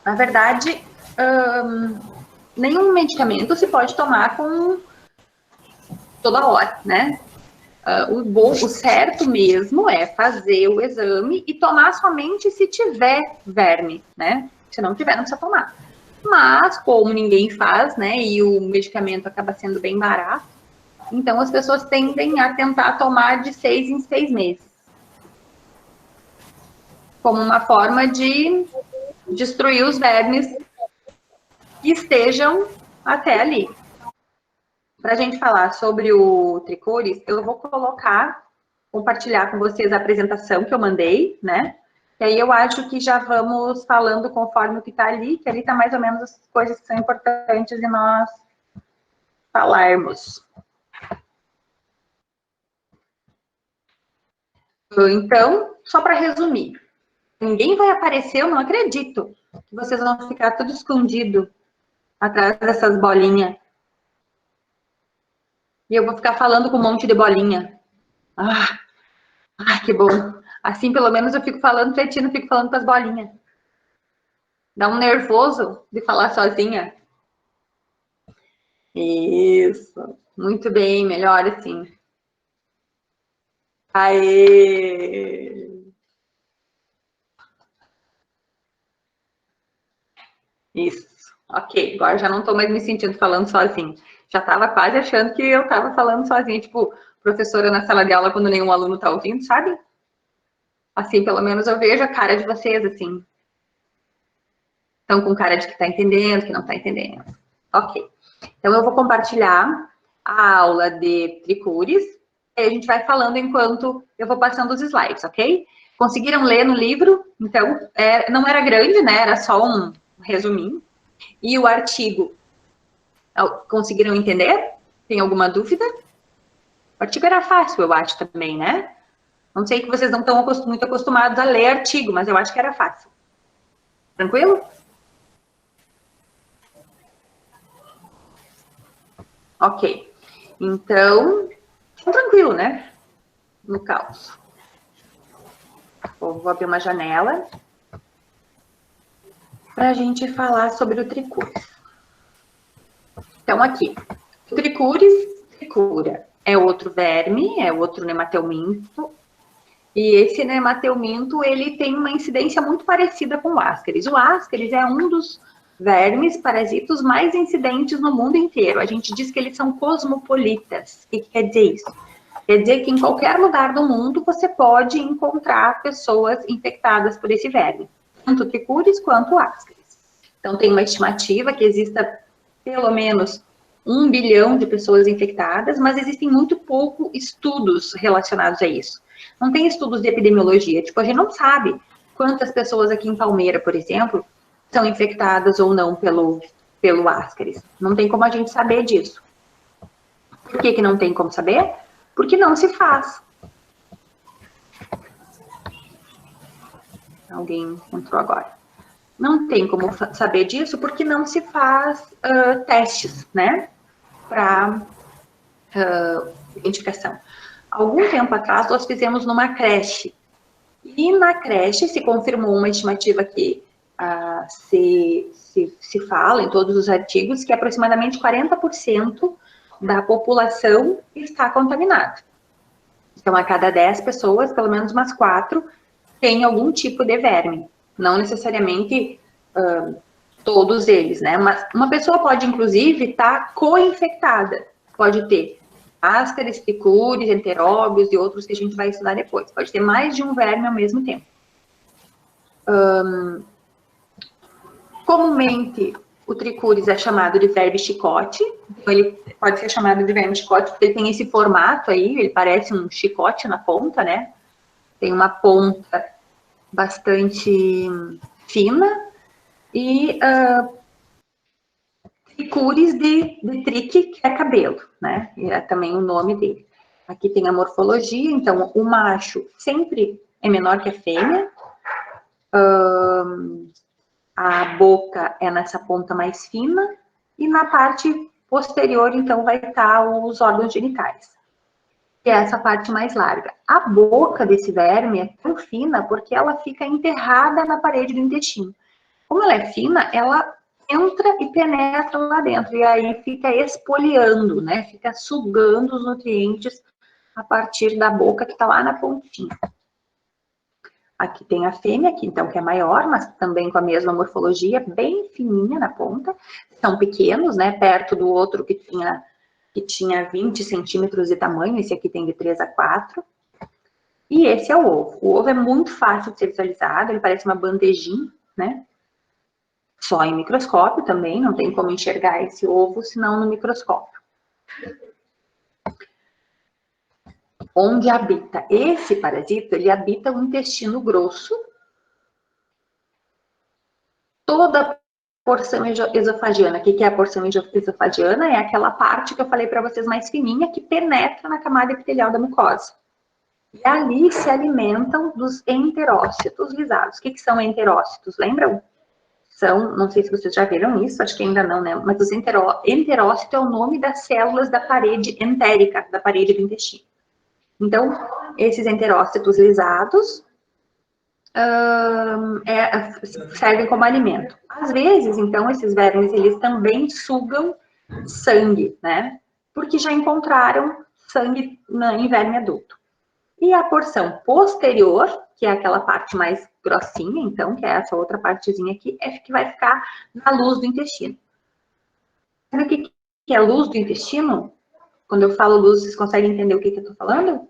Na verdade, nenhum medicamento se pode tomar com toda hora, né? O certo mesmo é fazer o exame e tomar somente se tiver verme, né? Se não tiver, não precisa tomar. Mas, como ninguém faz, né, e o medicamento acaba sendo bem barato, então as pessoas tendem a tentar tomar de 6 em 6 meses. Como uma forma de destruir os vermes que estejam até ali. Para a gente falar sobre o Tricuris, eu vou compartilhar com vocês a apresentação que eu mandei, né? E aí eu acho que já vamos falando conforme o que está ali, que ali está mais ou menos as coisas que são importantes de nós falarmos. Então, só para resumir, ninguém vai aparecer, eu não acredito, que vocês vão ficar tudo escondido atrás dessas bolinhas. E eu vou ficar falando com um monte de bolinha. Que bom. Assim, pelo menos, eu fico falando pretinho, não fico falando com as bolinhas. Dá um nervoso de falar sozinha. Isso. Muito bem, melhor assim. Aê! Isso. Ok, agora já não estou mais me sentindo falando sozinha. Já estava quase achando que eu estava falando sozinha, tipo, professora na sala de aula quando nenhum aluno está ouvindo, sabe? Assim, pelo menos eu vejo a cara de vocês, assim. Estão com cara de que está entendendo, que não está entendendo. Ok. Então, eu vou compartilhar a aula de Tricuris. E a gente vai falando enquanto eu vou passando os slides, ok? Conseguiram ler no livro? Então, não era grande, né? Era só um resuminho. E o artigo, conseguiram entender? Tem alguma dúvida? O artigo era fácil, eu acho, também, né? Não sei que vocês não estão muito acostumados a ler artigo, mas eu acho que era fácil. Tranquilo? Ok. Então, tranquilo, né? No caos. Vou abrir uma janela para a gente falar sobre o Tricuris. Então, aqui. O Tricuris, tricura, é outro verme, é outro nematelminto. E esse nematelminto, ele tem uma incidência muito parecida com o Ascaris. O Ascaris é um dos vermes parasitos mais incidentes no mundo inteiro. A gente diz que eles são cosmopolitas. O que quer dizer isso? Quer dizer que em qualquer lugar do mundo você pode encontrar pessoas infectadas por esse verme. Tanto o Tricuris quanto o Ascaris. Então, tem uma estimativa que exista pelo menos 1 bilhão de pessoas infectadas, mas existem muito poucos estudos relacionados a isso. Não tem estudos de epidemiologia. Tipo, a gente não sabe quantas pessoas aqui em Palmeira, por exemplo, são infectadas ou não pelo Ascaris. Não tem como a gente saber disso. Por que não tem como saber? Porque não se faz. Alguém entrou agora. Não tem como saber disso porque não se faz testes, né? Para identificação. Algum tempo atrás, nós fizemos numa creche. E na creche se confirmou uma estimativa que se fala em todos os artigos que aproximadamente 40% da população está contaminada. Então, a cada 10 pessoas, pelo menos umas 4 têm algum tipo de verme. Não necessariamente todos eles, né? Mas uma pessoa pode, inclusive, estar co-infectada. Pode ter Ascaris, Trichuris, Enteróbios e outros que a gente vai estudar depois. Pode ter mais de um verme ao mesmo tempo. Comumente, o Trichuris é chamado de verme chicote. Então, ele pode ser chamado de verme chicote porque ele tem esse formato aí, ele parece um chicote na ponta, né? Tem uma ponta bastante fina e Trichuris de trique, que é cabelo, né? E é também o nome dele. Aqui tem a morfologia, então o macho sempre é menor que a fêmea. A boca é nessa ponta mais fina e na parte posterior, então, vai estar os órgãos genitais, que é essa parte mais larga. A boca desse verme é tão fina porque ela fica enterrada na parede do intestino. Como ela é fina, ela entra e penetra lá dentro, e aí fica espoliando, né? Fica sugando os nutrientes a partir da boca que está lá na pontinha. Aqui tem a fêmea, que então que é maior, mas também com a mesma morfologia, bem fininha na ponta. São pequenos, né? Perto do outro que tinha 20 centímetros de tamanho, esse aqui tem de 3 a 4. E esse é o ovo. O ovo é muito fácil de ser visualizado, ele parece uma bandejinha, né? Só em microscópio também, não tem como enxergar esse ovo, senão no microscópio. Onde habita esse parasita, ele habita o intestino grosso. Toda a porção esofagiana. O que é a porção esofagiana? É aquela parte que eu falei para vocês mais fininha, que penetra na camada epitelial da mucosa. E ali se alimentam dos enterócitos lisados. O que são enterócitos? Lembram? São, não sei se vocês já viram isso, acho que ainda não, né? Mas os enterócito é o nome das células da parede entérica, da parede do intestino. Então, esses enterócitos lisados servem como alimento. Às vezes, então, esses vermes, eles também sugam sangue, né? Porque já encontraram sangue em verme adulto. E a porção posterior, que é aquela parte mais grossinha, então, que é essa outra partezinha aqui, é que vai ficar na luz do intestino. Sabe o que é a luz do intestino? Quando eu falo luz, vocês conseguem entender o que eu tô falando?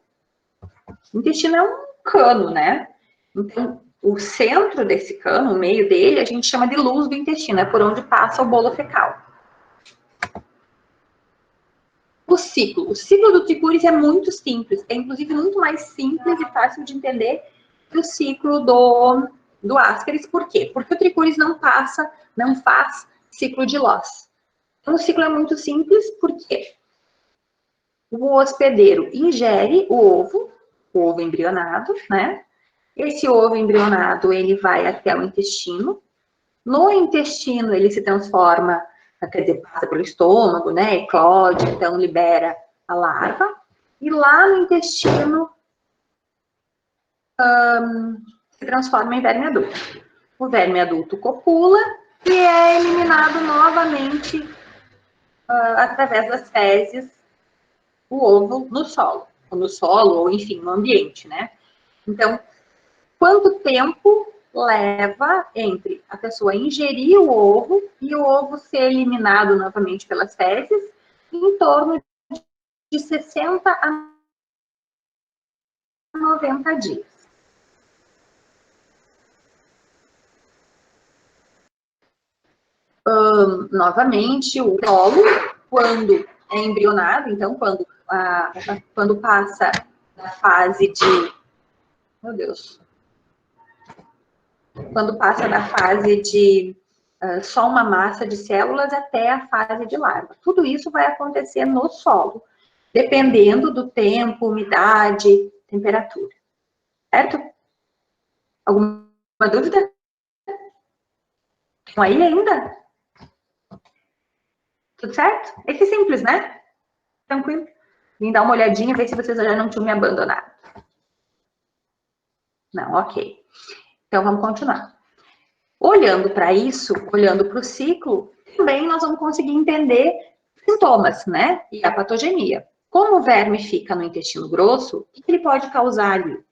O intestino é um cano, né? Então, o centro desse cano, o meio dele, a gente chama de luz do intestino, é por onde passa o bolo fecal. O ciclo do Trichuris é muito simples, é inclusive muito mais simples e fácil de entender que o ciclo do Ascaris. Por quê? Porque o Trichuris não faz ciclo de Loss. Então, o ciclo é muito simples porque o hospedeiro ingere o ovo embrionado, né? Esse ovo embrionado, ele vai até o intestino. No intestino, ele se transforma, quer dizer, passa pelo estômago, né? Eclode, então libera a larva. E lá no intestino, se transforma em verme adulto. O verme adulto copula e é eliminado novamente através das fezes, o ovo no solo, ou enfim, no ambiente, né? Então, quanto tempo leva entre a pessoa ingerir o ovo e o ovo ser eliminado novamente pelas fezes? Em torno de 60 a 90 dias. Novamente, o solo, quando é embrionado, então, quando passa da fase de... Meu Deus. Quando passa da fase de só uma massa de células até a fase de larva. Tudo isso vai acontecer no solo, dependendo do tempo, umidade, temperatura. Certo? Alguma dúvida? Estão aí ainda? Tudo certo? Esse é simples, né? Tranquilo. Vim dar uma olhadinha, ver se vocês já não tinham me abandonado. Não, ok. Então, vamos continuar. Olhando para isso, olhando para o ciclo, também nós vamos conseguir entender sintomas, né? E a patogenia. Como o verme fica no intestino grosso, o que ele pode causar ali?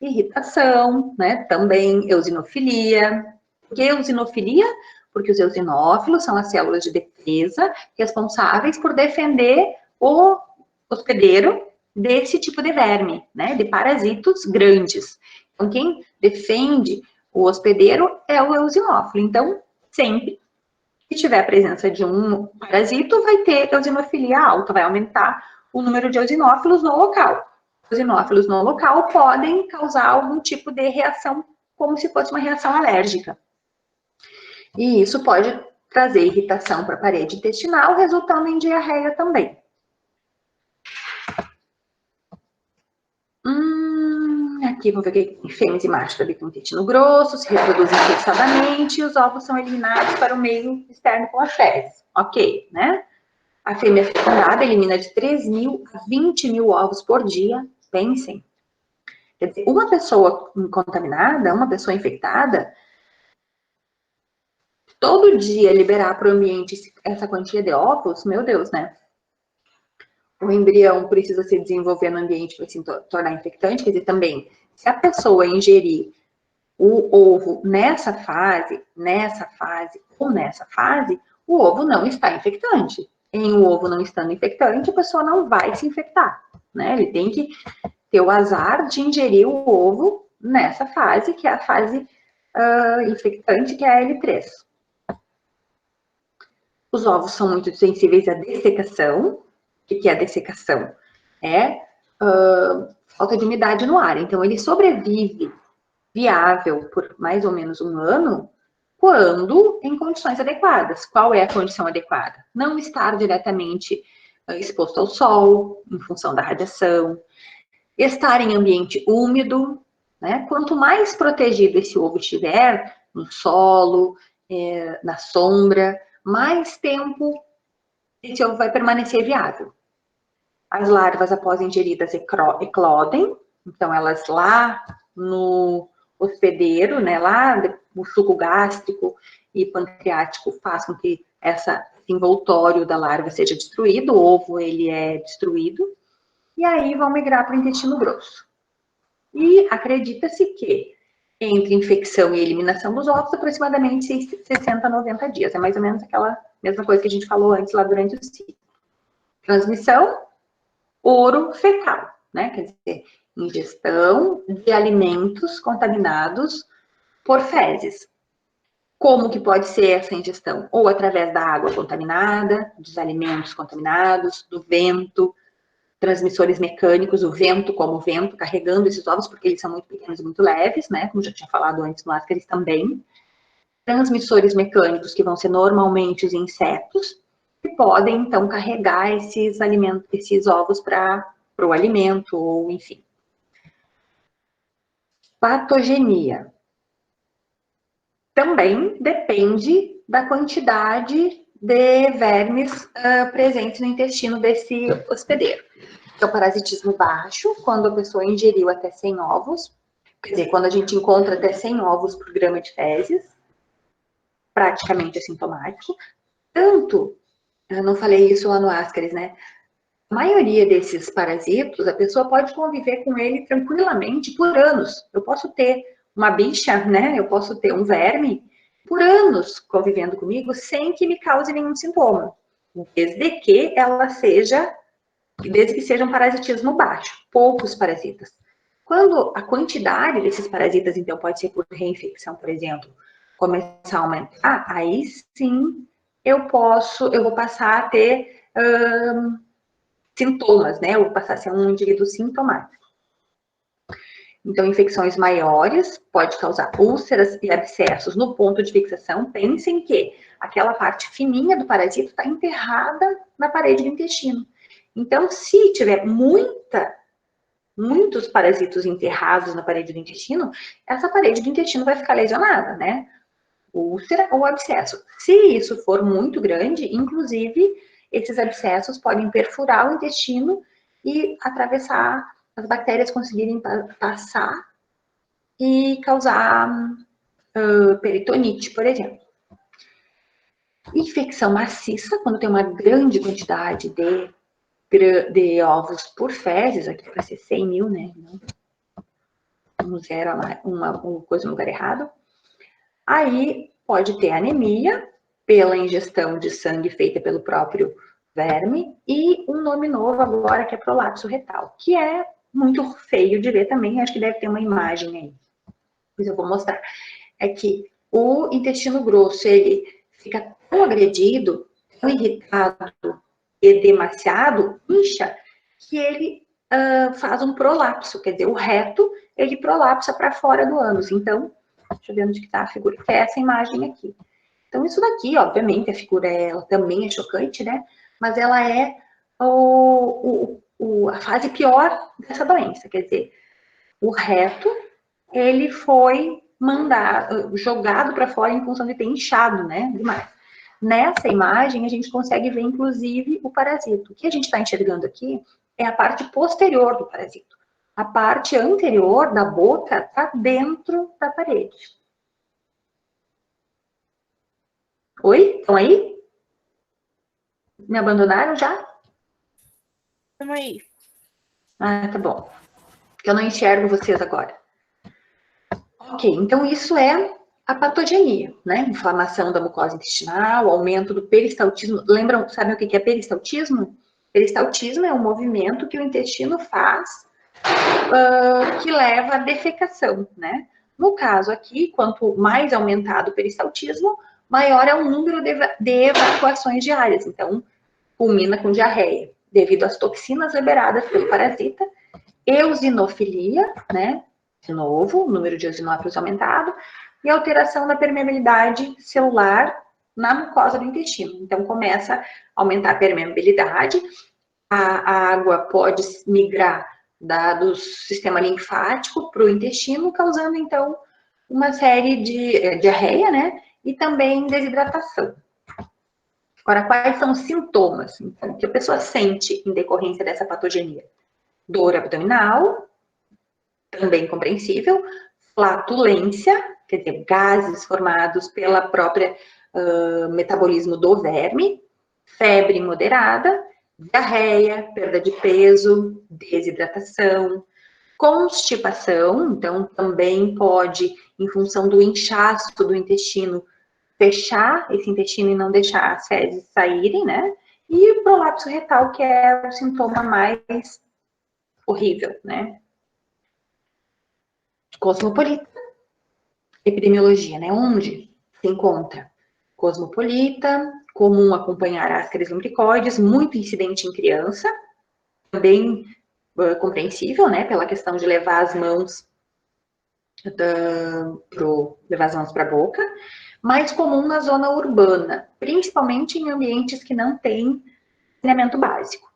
Irritação, né? Também eosinofilia. Por que eosinofilia? Porque os eosinófilos são as células de defesa responsáveis por defender o hospedeiro desse tipo de verme, né? De parasitos grandes. Então, quem defende o hospedeiro é o eosinófilo. Então, sempre que tiver a presença de um parasito, vai ter eosinofilia alta, vai aumentar o número de eosinófilos no local. Os eosinófilos no local podem causar algum tipo de reação, como se fosse uma reação alérgica. E isso pode trazer irritação para a parede intestinal, resultando em diarreia também. Aqui vamos ver que fêmeas e machos habitam o intestino grosso, se reproduzem forçadamente e os ovos são eliminados para o meio externo com as fezes. Ok, né? A fêmea fecundada elimina de 3.000 a 20.000 ovos por dia. Pensem. Quer dizer, uma pessoa contaminada, uma pessoa infectada, todo dia liberar para o ambiente essa quantia de ovos, meu Deus, né? O embrião precisa se desenvolver no ambiente para se tornar infectante, quer dizer, também, se a pessoa ingerir o ovo nessa fase, ou nessa fase, o ovo não está infectante. Em o ovo não estando infectante, a pessoa não vai se infectar, né? Ele tem que ter o azar de ingerir o ovo nessa fase, que é a fase infectante, que é a L3. Os ovos são muito sensíveis à dessecação. O que é a dessecação? É falta de umidade no ar. Então, ele sobrevive viável por mais ou menos um ano quando em condições adequadas. Qual é a condição adequada? Não estar diretamente exposto ao sol, em função da radiação, estar em ambiente úmido, né? Quanto mais protegido esse ovo estiver, no solo, na sombra, mais tempo esse ovo vai permanecer viável. As larvas, após ingeridas, eclodem, então elas lá no hospedeiro, né, lá o suco gástrico e pancreático faz com que esse envoltório da larva seja destruído, o ovo ele é destruído, e aí vão migrar para o intestino grosso. E acredita-se que entre infecção e eliminação dos ovos, aproximadamente 60 a 90 dias. É mais ou menos aquela mesma coisa que a gente falou antes lá durante o ciclo. Transmissão orofecal, né? Quer dizer, ingestão de alimentos contaminados por fezes. Como que pode ser essa ingestão? Ou através da água contaminada, dos alimentos contaminados, do vento, transmissores mecânicos, o vento como vento, carregando esses ovos, porque eles são muito pequenos e muito leves, né? Como já tinha falado antes no Ascaris também. Transmissores mecânicos, que vão ser normalmente os insetos, que podem, então, carregar esses alimentos, esses ovos para o alimento, ou enfim. Patogenia. Também depende da quantidade de vermes presentes no intestino desse hospedeiro. Então, parasitismo baixo, quando a pessoa ingeriu até 100 ovos, quer dizer, quando a gente encontra até 100 ovos por grama de fezes, praticamente assintomático. Tanto, eu não falei isso lá no Ascaris, né? A maioria desses parasitos, a pessoa pode conviver com ele tranquilamente por anos. Eu posso ter uma bicha, né? Eu posso ter um verme por anos convivendo comigo sem que me cause nenhum sintoma. Desde que seja um parasitismo baixo, poucos parasitas. Quando a quantidade desses parasitas, então, pode ser por reinfecção, por exemplo, começar a aumentar, aí sim eu vou passar a ter sintomas, né? Eu vou passar a ser um indivíduo sintomático. Então, infecções maiores pode causar úlceras e abscessos no ponto de fixação. Pensem que aquela parte fininha do parasito está enterrada na parede do intestino. Então, se tiver muitos parasitos enterrados na parede do intestino, essa parede do intestino vai ficar lesionada, né? Úlcera ou abscesso. Se isso for muito grande, inclusive, esses abscessos podem perfurar o intestino e atravessar, as bactérias conseguirem passar e causar peritonite, por exemplo. Infecção maciça, quando tem uma grande quantidade de ovos por fezes, aqui para ser 100 mil, né? Um zero, uma coisa no lugar errado. Aí pode ter anemia pela ingestão de sangue feita pelo próprio verme e um nome novo agora que é prolapso retal, que é muito feio de ver também, acho que deve ter uma imagem aí. Depois eu vou mostrar. É que o intestino grosso, ele fica tão agredido, tão irritado, edemaciado, incha, que ele faz um prolapso, quer dizer, o reto, ele prolapsa para fora do ânus. Então, deixa eu ver onde que tá a figura, que é essa imagem aqui. Então, isso daqui, obviamente, a figura ela também é chocante, né? Mas ela é a fase pior dessa doença, quer dizer, o reto, ele foi jogado para fora em função de ter inchado, né? Demais. Nessa imagem, a gente consegue ver, inclusive, o parasito. O que a gente está enxergando aqui é a parte posterior do parasito. A parte anterior da boca está dentro da parede. Oi? Estão aí? Me abandonaram já? Estamos aí. Ah, tá bom. Eu não enxergo vocês agora. Ok, então isso é a patogenia, né? Inflamação da mucosa intestinal, aumento do peristaltismo. Lembram, sabem o que é peristaltismo? Peristaltismo é um movimento que o intestino faz que leva à defecação, né? No caso aqui, quanto mais aumentado o peristaltismo, maior é o número de evacuações diárias. Então, culmina com diarreia, devido às toxinas liberadas pelo parasita, eosinofilia, né? De novo, o número de eosinófilos aumentado, e alteração da permeabilidade celular na mucosa do intestino. Então, começa a aumentar a permeabilidade, a água pode migrar do sistema linfático para o intestino, causando, então, uma série de diarreia, né? E também desidratação. Agora, quais são os sintomas então, que a pessoa sente em decorrência dessa patogenia? Dor abdominal, também compreensível, flatulência, quer dizer, gases formados pela própria metabolismo do verme, febre moderada, diarreia, perda de peso, desidratação, constipação, então também pode, em função do inchaço do intestino, fechar esse intestino e não deixar as fezes saírem, né? E o prolapso retal, que é o sintoma mais horrível, né? Cosmopolita, epidemiologia, né? Onde se encontra? Cosmopolita, comum acompanhar ascaris lumbricoides, muito incidente em criança, também compreensível, né? Pela questão de levar as mãos para a boca, mais comum na zona urbana, principalmente em ambientes que não têm saneamento básico.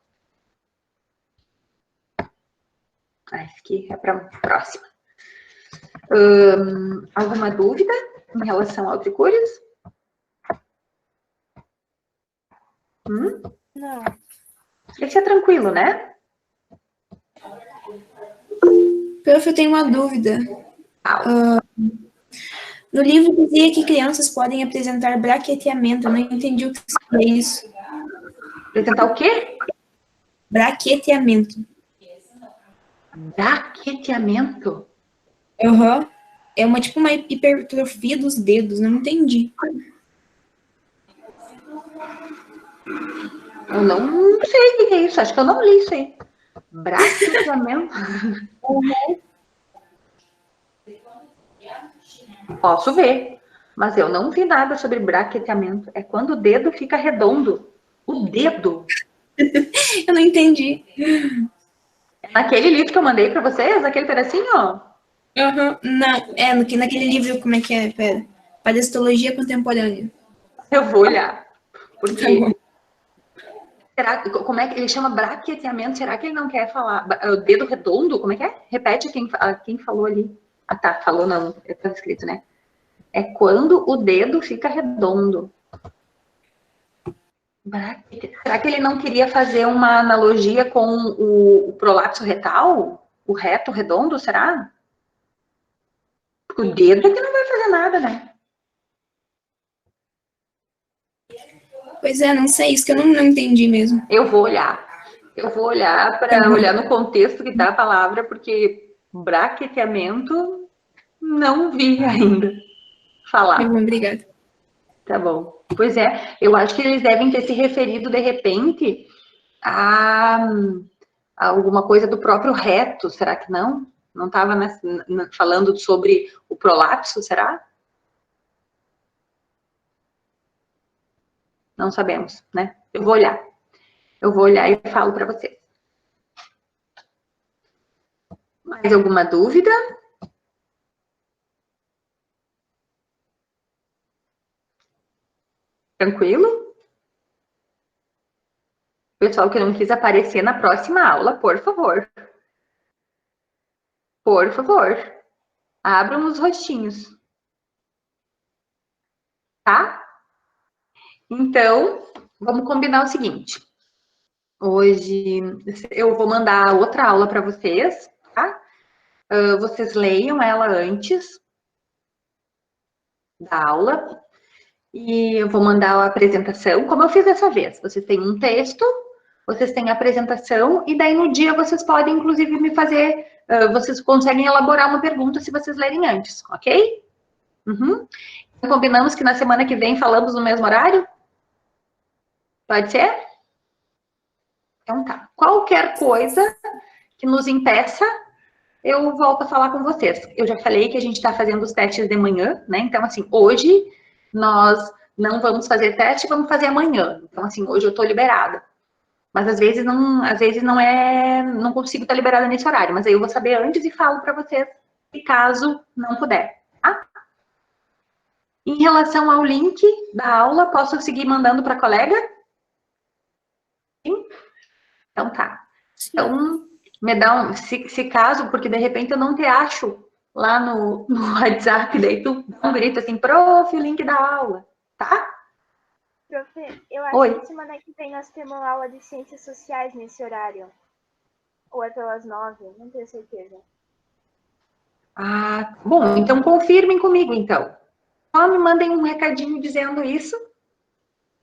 Esse aqui é para a próxima. Alguma dúvida em relação ao tricúrios? Não. Esse é tranquilo, né? Prof, eu tenho uma dúvida. No livro dizia que crianças podem apresentar braqueteamento. Eu não entendi o que é isso. Apresentar o quê? Braqueteamento. Braqueteamento? Uhum. É tipo uma hipertrofia dos dedos. Não entendi. Eu não sei o que é isso. Acho que eu não li isso aí. Braqueteamento? Posso ver, mas eu não vi nada sobre braqueteamento. É quando o dedo fica redondo. O dedo. Eu não entendi. Naquele livro que eu mandei para vocês, aquele pedacinho, ó. Aham, naquele livro, como é que é? Pera. Paleontologia Contemporânea. Eu vou olhar. Tá Porque, bom. como é que ele chama braqueteamento? Será que ele não quer falar o dedo redondo? Como é que é? Repete quem falou ali. Ah, tá, falou não, estava escrito, né? É quando o dedo fica redondo. Será que ele não queria fazer uma analogia com o prolapso retal? O reto redondo, será? Porque o dedo é que não vai fazer nada, né? Pois é, não sei, isso que eu não entendi mesmo. Eu vou olhar. Eu vou olhar Tá para bom. olhar no contexto que tá a palavra, porque braqueteamento não vi ainda Tá falar. bom, obrigada. Tá bom. Pois é, eu acho que eles devem ter se referido, de repente, a alguma coisa do próprio reto, será que não? Não estava falando sobre o prolapso, será? Não sabemos, né? Eu vou olhar. Eu vou olhar e falo para vocês. Mais alguma dúvida? Tranquilo? Pessoal que não quis aparecer na próxima aula, por favor. Por favor. Abram os rostinhos. Tá? Então, vamos combinar o seguinte. Hoje eu vou mandar outra aula para vocês, tá? Vocês leiam ela antes da aula. E eu vou mandar a apresentação, como eu fiz dessa vez. Vocês têm um texto, vocês têm a apresentação, e daí no dia vocês podem, inclusive, me fazer, vocês conseguem elaborar uma pergunta se vocês lerem antes, ok? Uhum. Combinamos que na semana que vem falamos no mesmo horário? Pode ser? Então tá. Qualquer coisa que nos impeça, eu volto a falar com vocês. Eu já falei que a gente está fazendo os testes de manhã, né? Então, assim, hoje nós não vamos fazer teste, vamos fazer amanhã. Então, assim, hoje eu tô liberada. Mas às vezes não consigo estar liberada nesse horário. Mas aí eu vou saber antes e falo para vocês, caso não puder, tá? Em relação ao link da aula, posso seguir mandando para a colega? Sim? Então tá. Então, me dá se caso, porque de repente eu não te acho lá no WhatsApp, daí tu dá um grito assim, prof, o link da aula, tá? Prof, eu acho Oi. que semana que vem nós temos aula de ciências sociais nesse horário. Ou é pelas 9, não tenho certeza. Ah, bom, então confirmem comigo, então. Só me mandem um recadinho dizendo isso,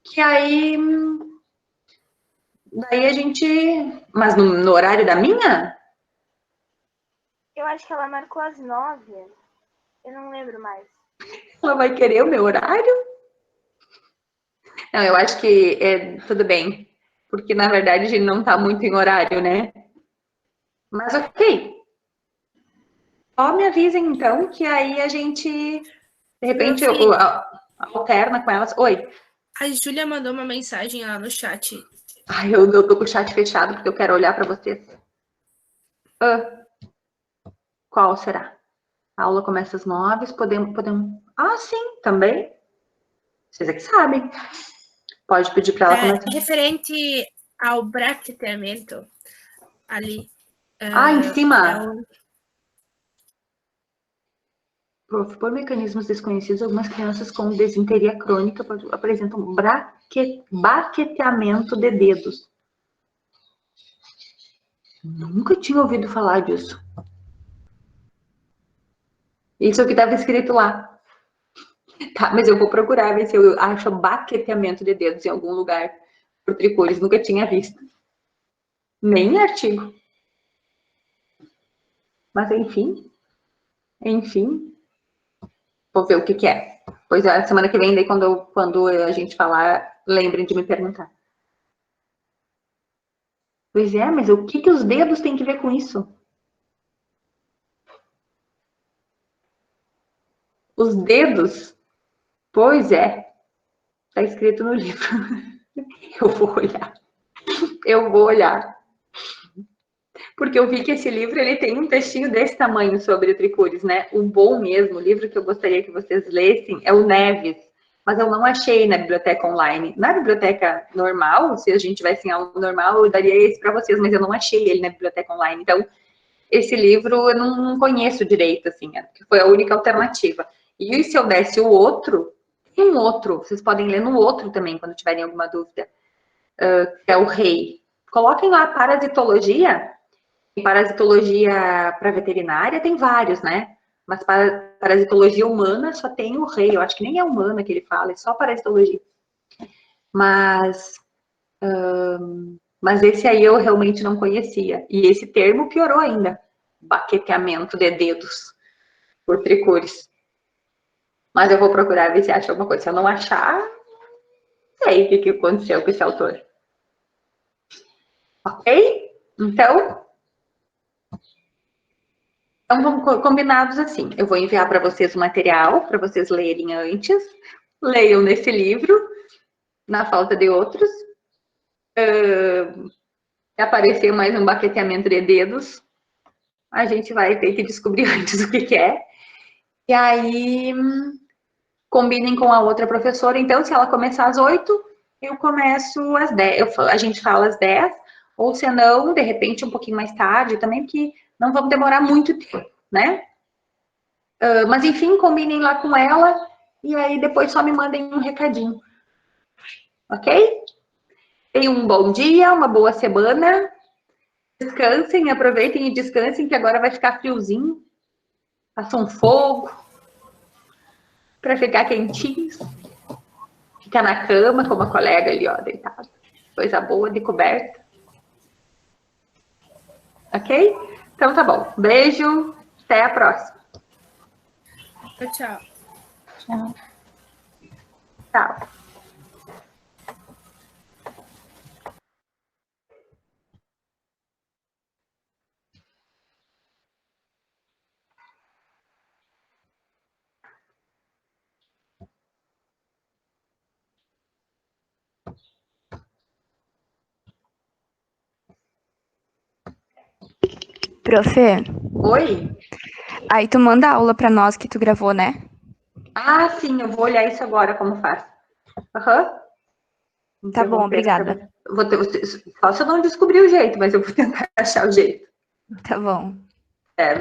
que aí daí a gente... Mas no horário da minha? Eu acho que ela marcou às 9. Eu não lembro mais. Ela vai querer o meu horário? Não, eu acho que tudo bem, porque na verdade a gente não tá muito em horário, né? Mas ok. Só me avisem então, que aí a gente, de repente, alterna com elas. Oi. A Júlia mandou uma mensagem lá no chat. Ai, eu tô com o chat fechado, porque eu quero olhar para vocês. Qual será? A aula começa às 9, podemos... Ah, sim, também. Vocês é que sabem. Pode pedir para ela começar. Referente ao braqueteamento, ali. Em cima. Prof, por mecanismos desconhecidos, algumas crianças com desinteria crônica apresentam baqueteamento de dedos. Nunca tinha ouvido falar disso. Isso é o que estava escrito lá. Tá, mas eu vou procurar ver se eu acho baqueteamento de dedos em algum lugar por tricores. Nunca tinha visto. Nem em artigo. Mas enfim. Vou ver o que é. Pois a semana que vem, daí quando a gente falar, lembrem de me perguntar. Pois é, mas o que os dedos têm que ver com isso? Os dedos? Pois é. Está escrito no livro. Eu vou olhar. porque eu vi que esse livro ele tem um textinho desse tamanho sobre o Tricúris, né? O bom mesmo, o livro que eu gostaria que vocês lessem é o Neves, mas eu não achei na biblioteca online. Na biblioteca normal, se a gente tivesse em aula normal, eu daria esse para vocês, mas eu não achei ele na biblioteca online. Então, esse livro eu não conheço direito, assim, que foi a única alternativa. E se eu desse o outro, tem um outro, vocês podem ler no outro também, quando tiverem alguma dúvida, que é o Rei. Coloquem lá parasitologia. Em parasitologia para veterinária tem vários, né? Mas para parasitologia humana só tem o Rei. Eu acho que nem é humana que ele fala, é só parasitologia. Mas esse aí eu realmente não conhecia. E esse termo piorou ainda. Baqueteamento de dedos por Tricúris. Mas eu vou procurar ver se acha alguma coisa. Se eu não achar, não sei o que aconteceu com esse autor. Ok? Então vamos combinados assim. Eu vou enviar para vocês o material, para vocês lerem antes. Leiam nesse livro, na falta de outros. Aparecer mais um baqueteamento de dedos, a gente vai ter que descobrir antes o que é. E aí, combinem com a outra professora. Então, se ela começar às 8, eu começo às 10. A gente fala às 10, ou se não, de repente, um pouquinho mais tarde também, porque não vamos demorar muito tempo, né? Mas, enfim, combinem lá com ela, e aí depois só me mandem um recadinho. Ok? Tenham um bom dia, uma boa semana. Descansem, aproveitem e descansem, que agora vai ficar friozinho. Faça um fogo para ficar quentinhos. Fica na cama, como a colega ali, ó, deitada. Coisa boa, de coberta. Ok? Então tá bom. Beijo, até a próxima. Tchau. Tchau. Tchau. Profe, Oi? aí tu manda a aula pra nós que tu gravou, né? Ah, sim, eu vou olhar isso agora, como faz. Aham. Tá bom, obrigada. Só se eu não descobrir o jeito, mas eu vou tentar achar o jeito. Tá bom. É.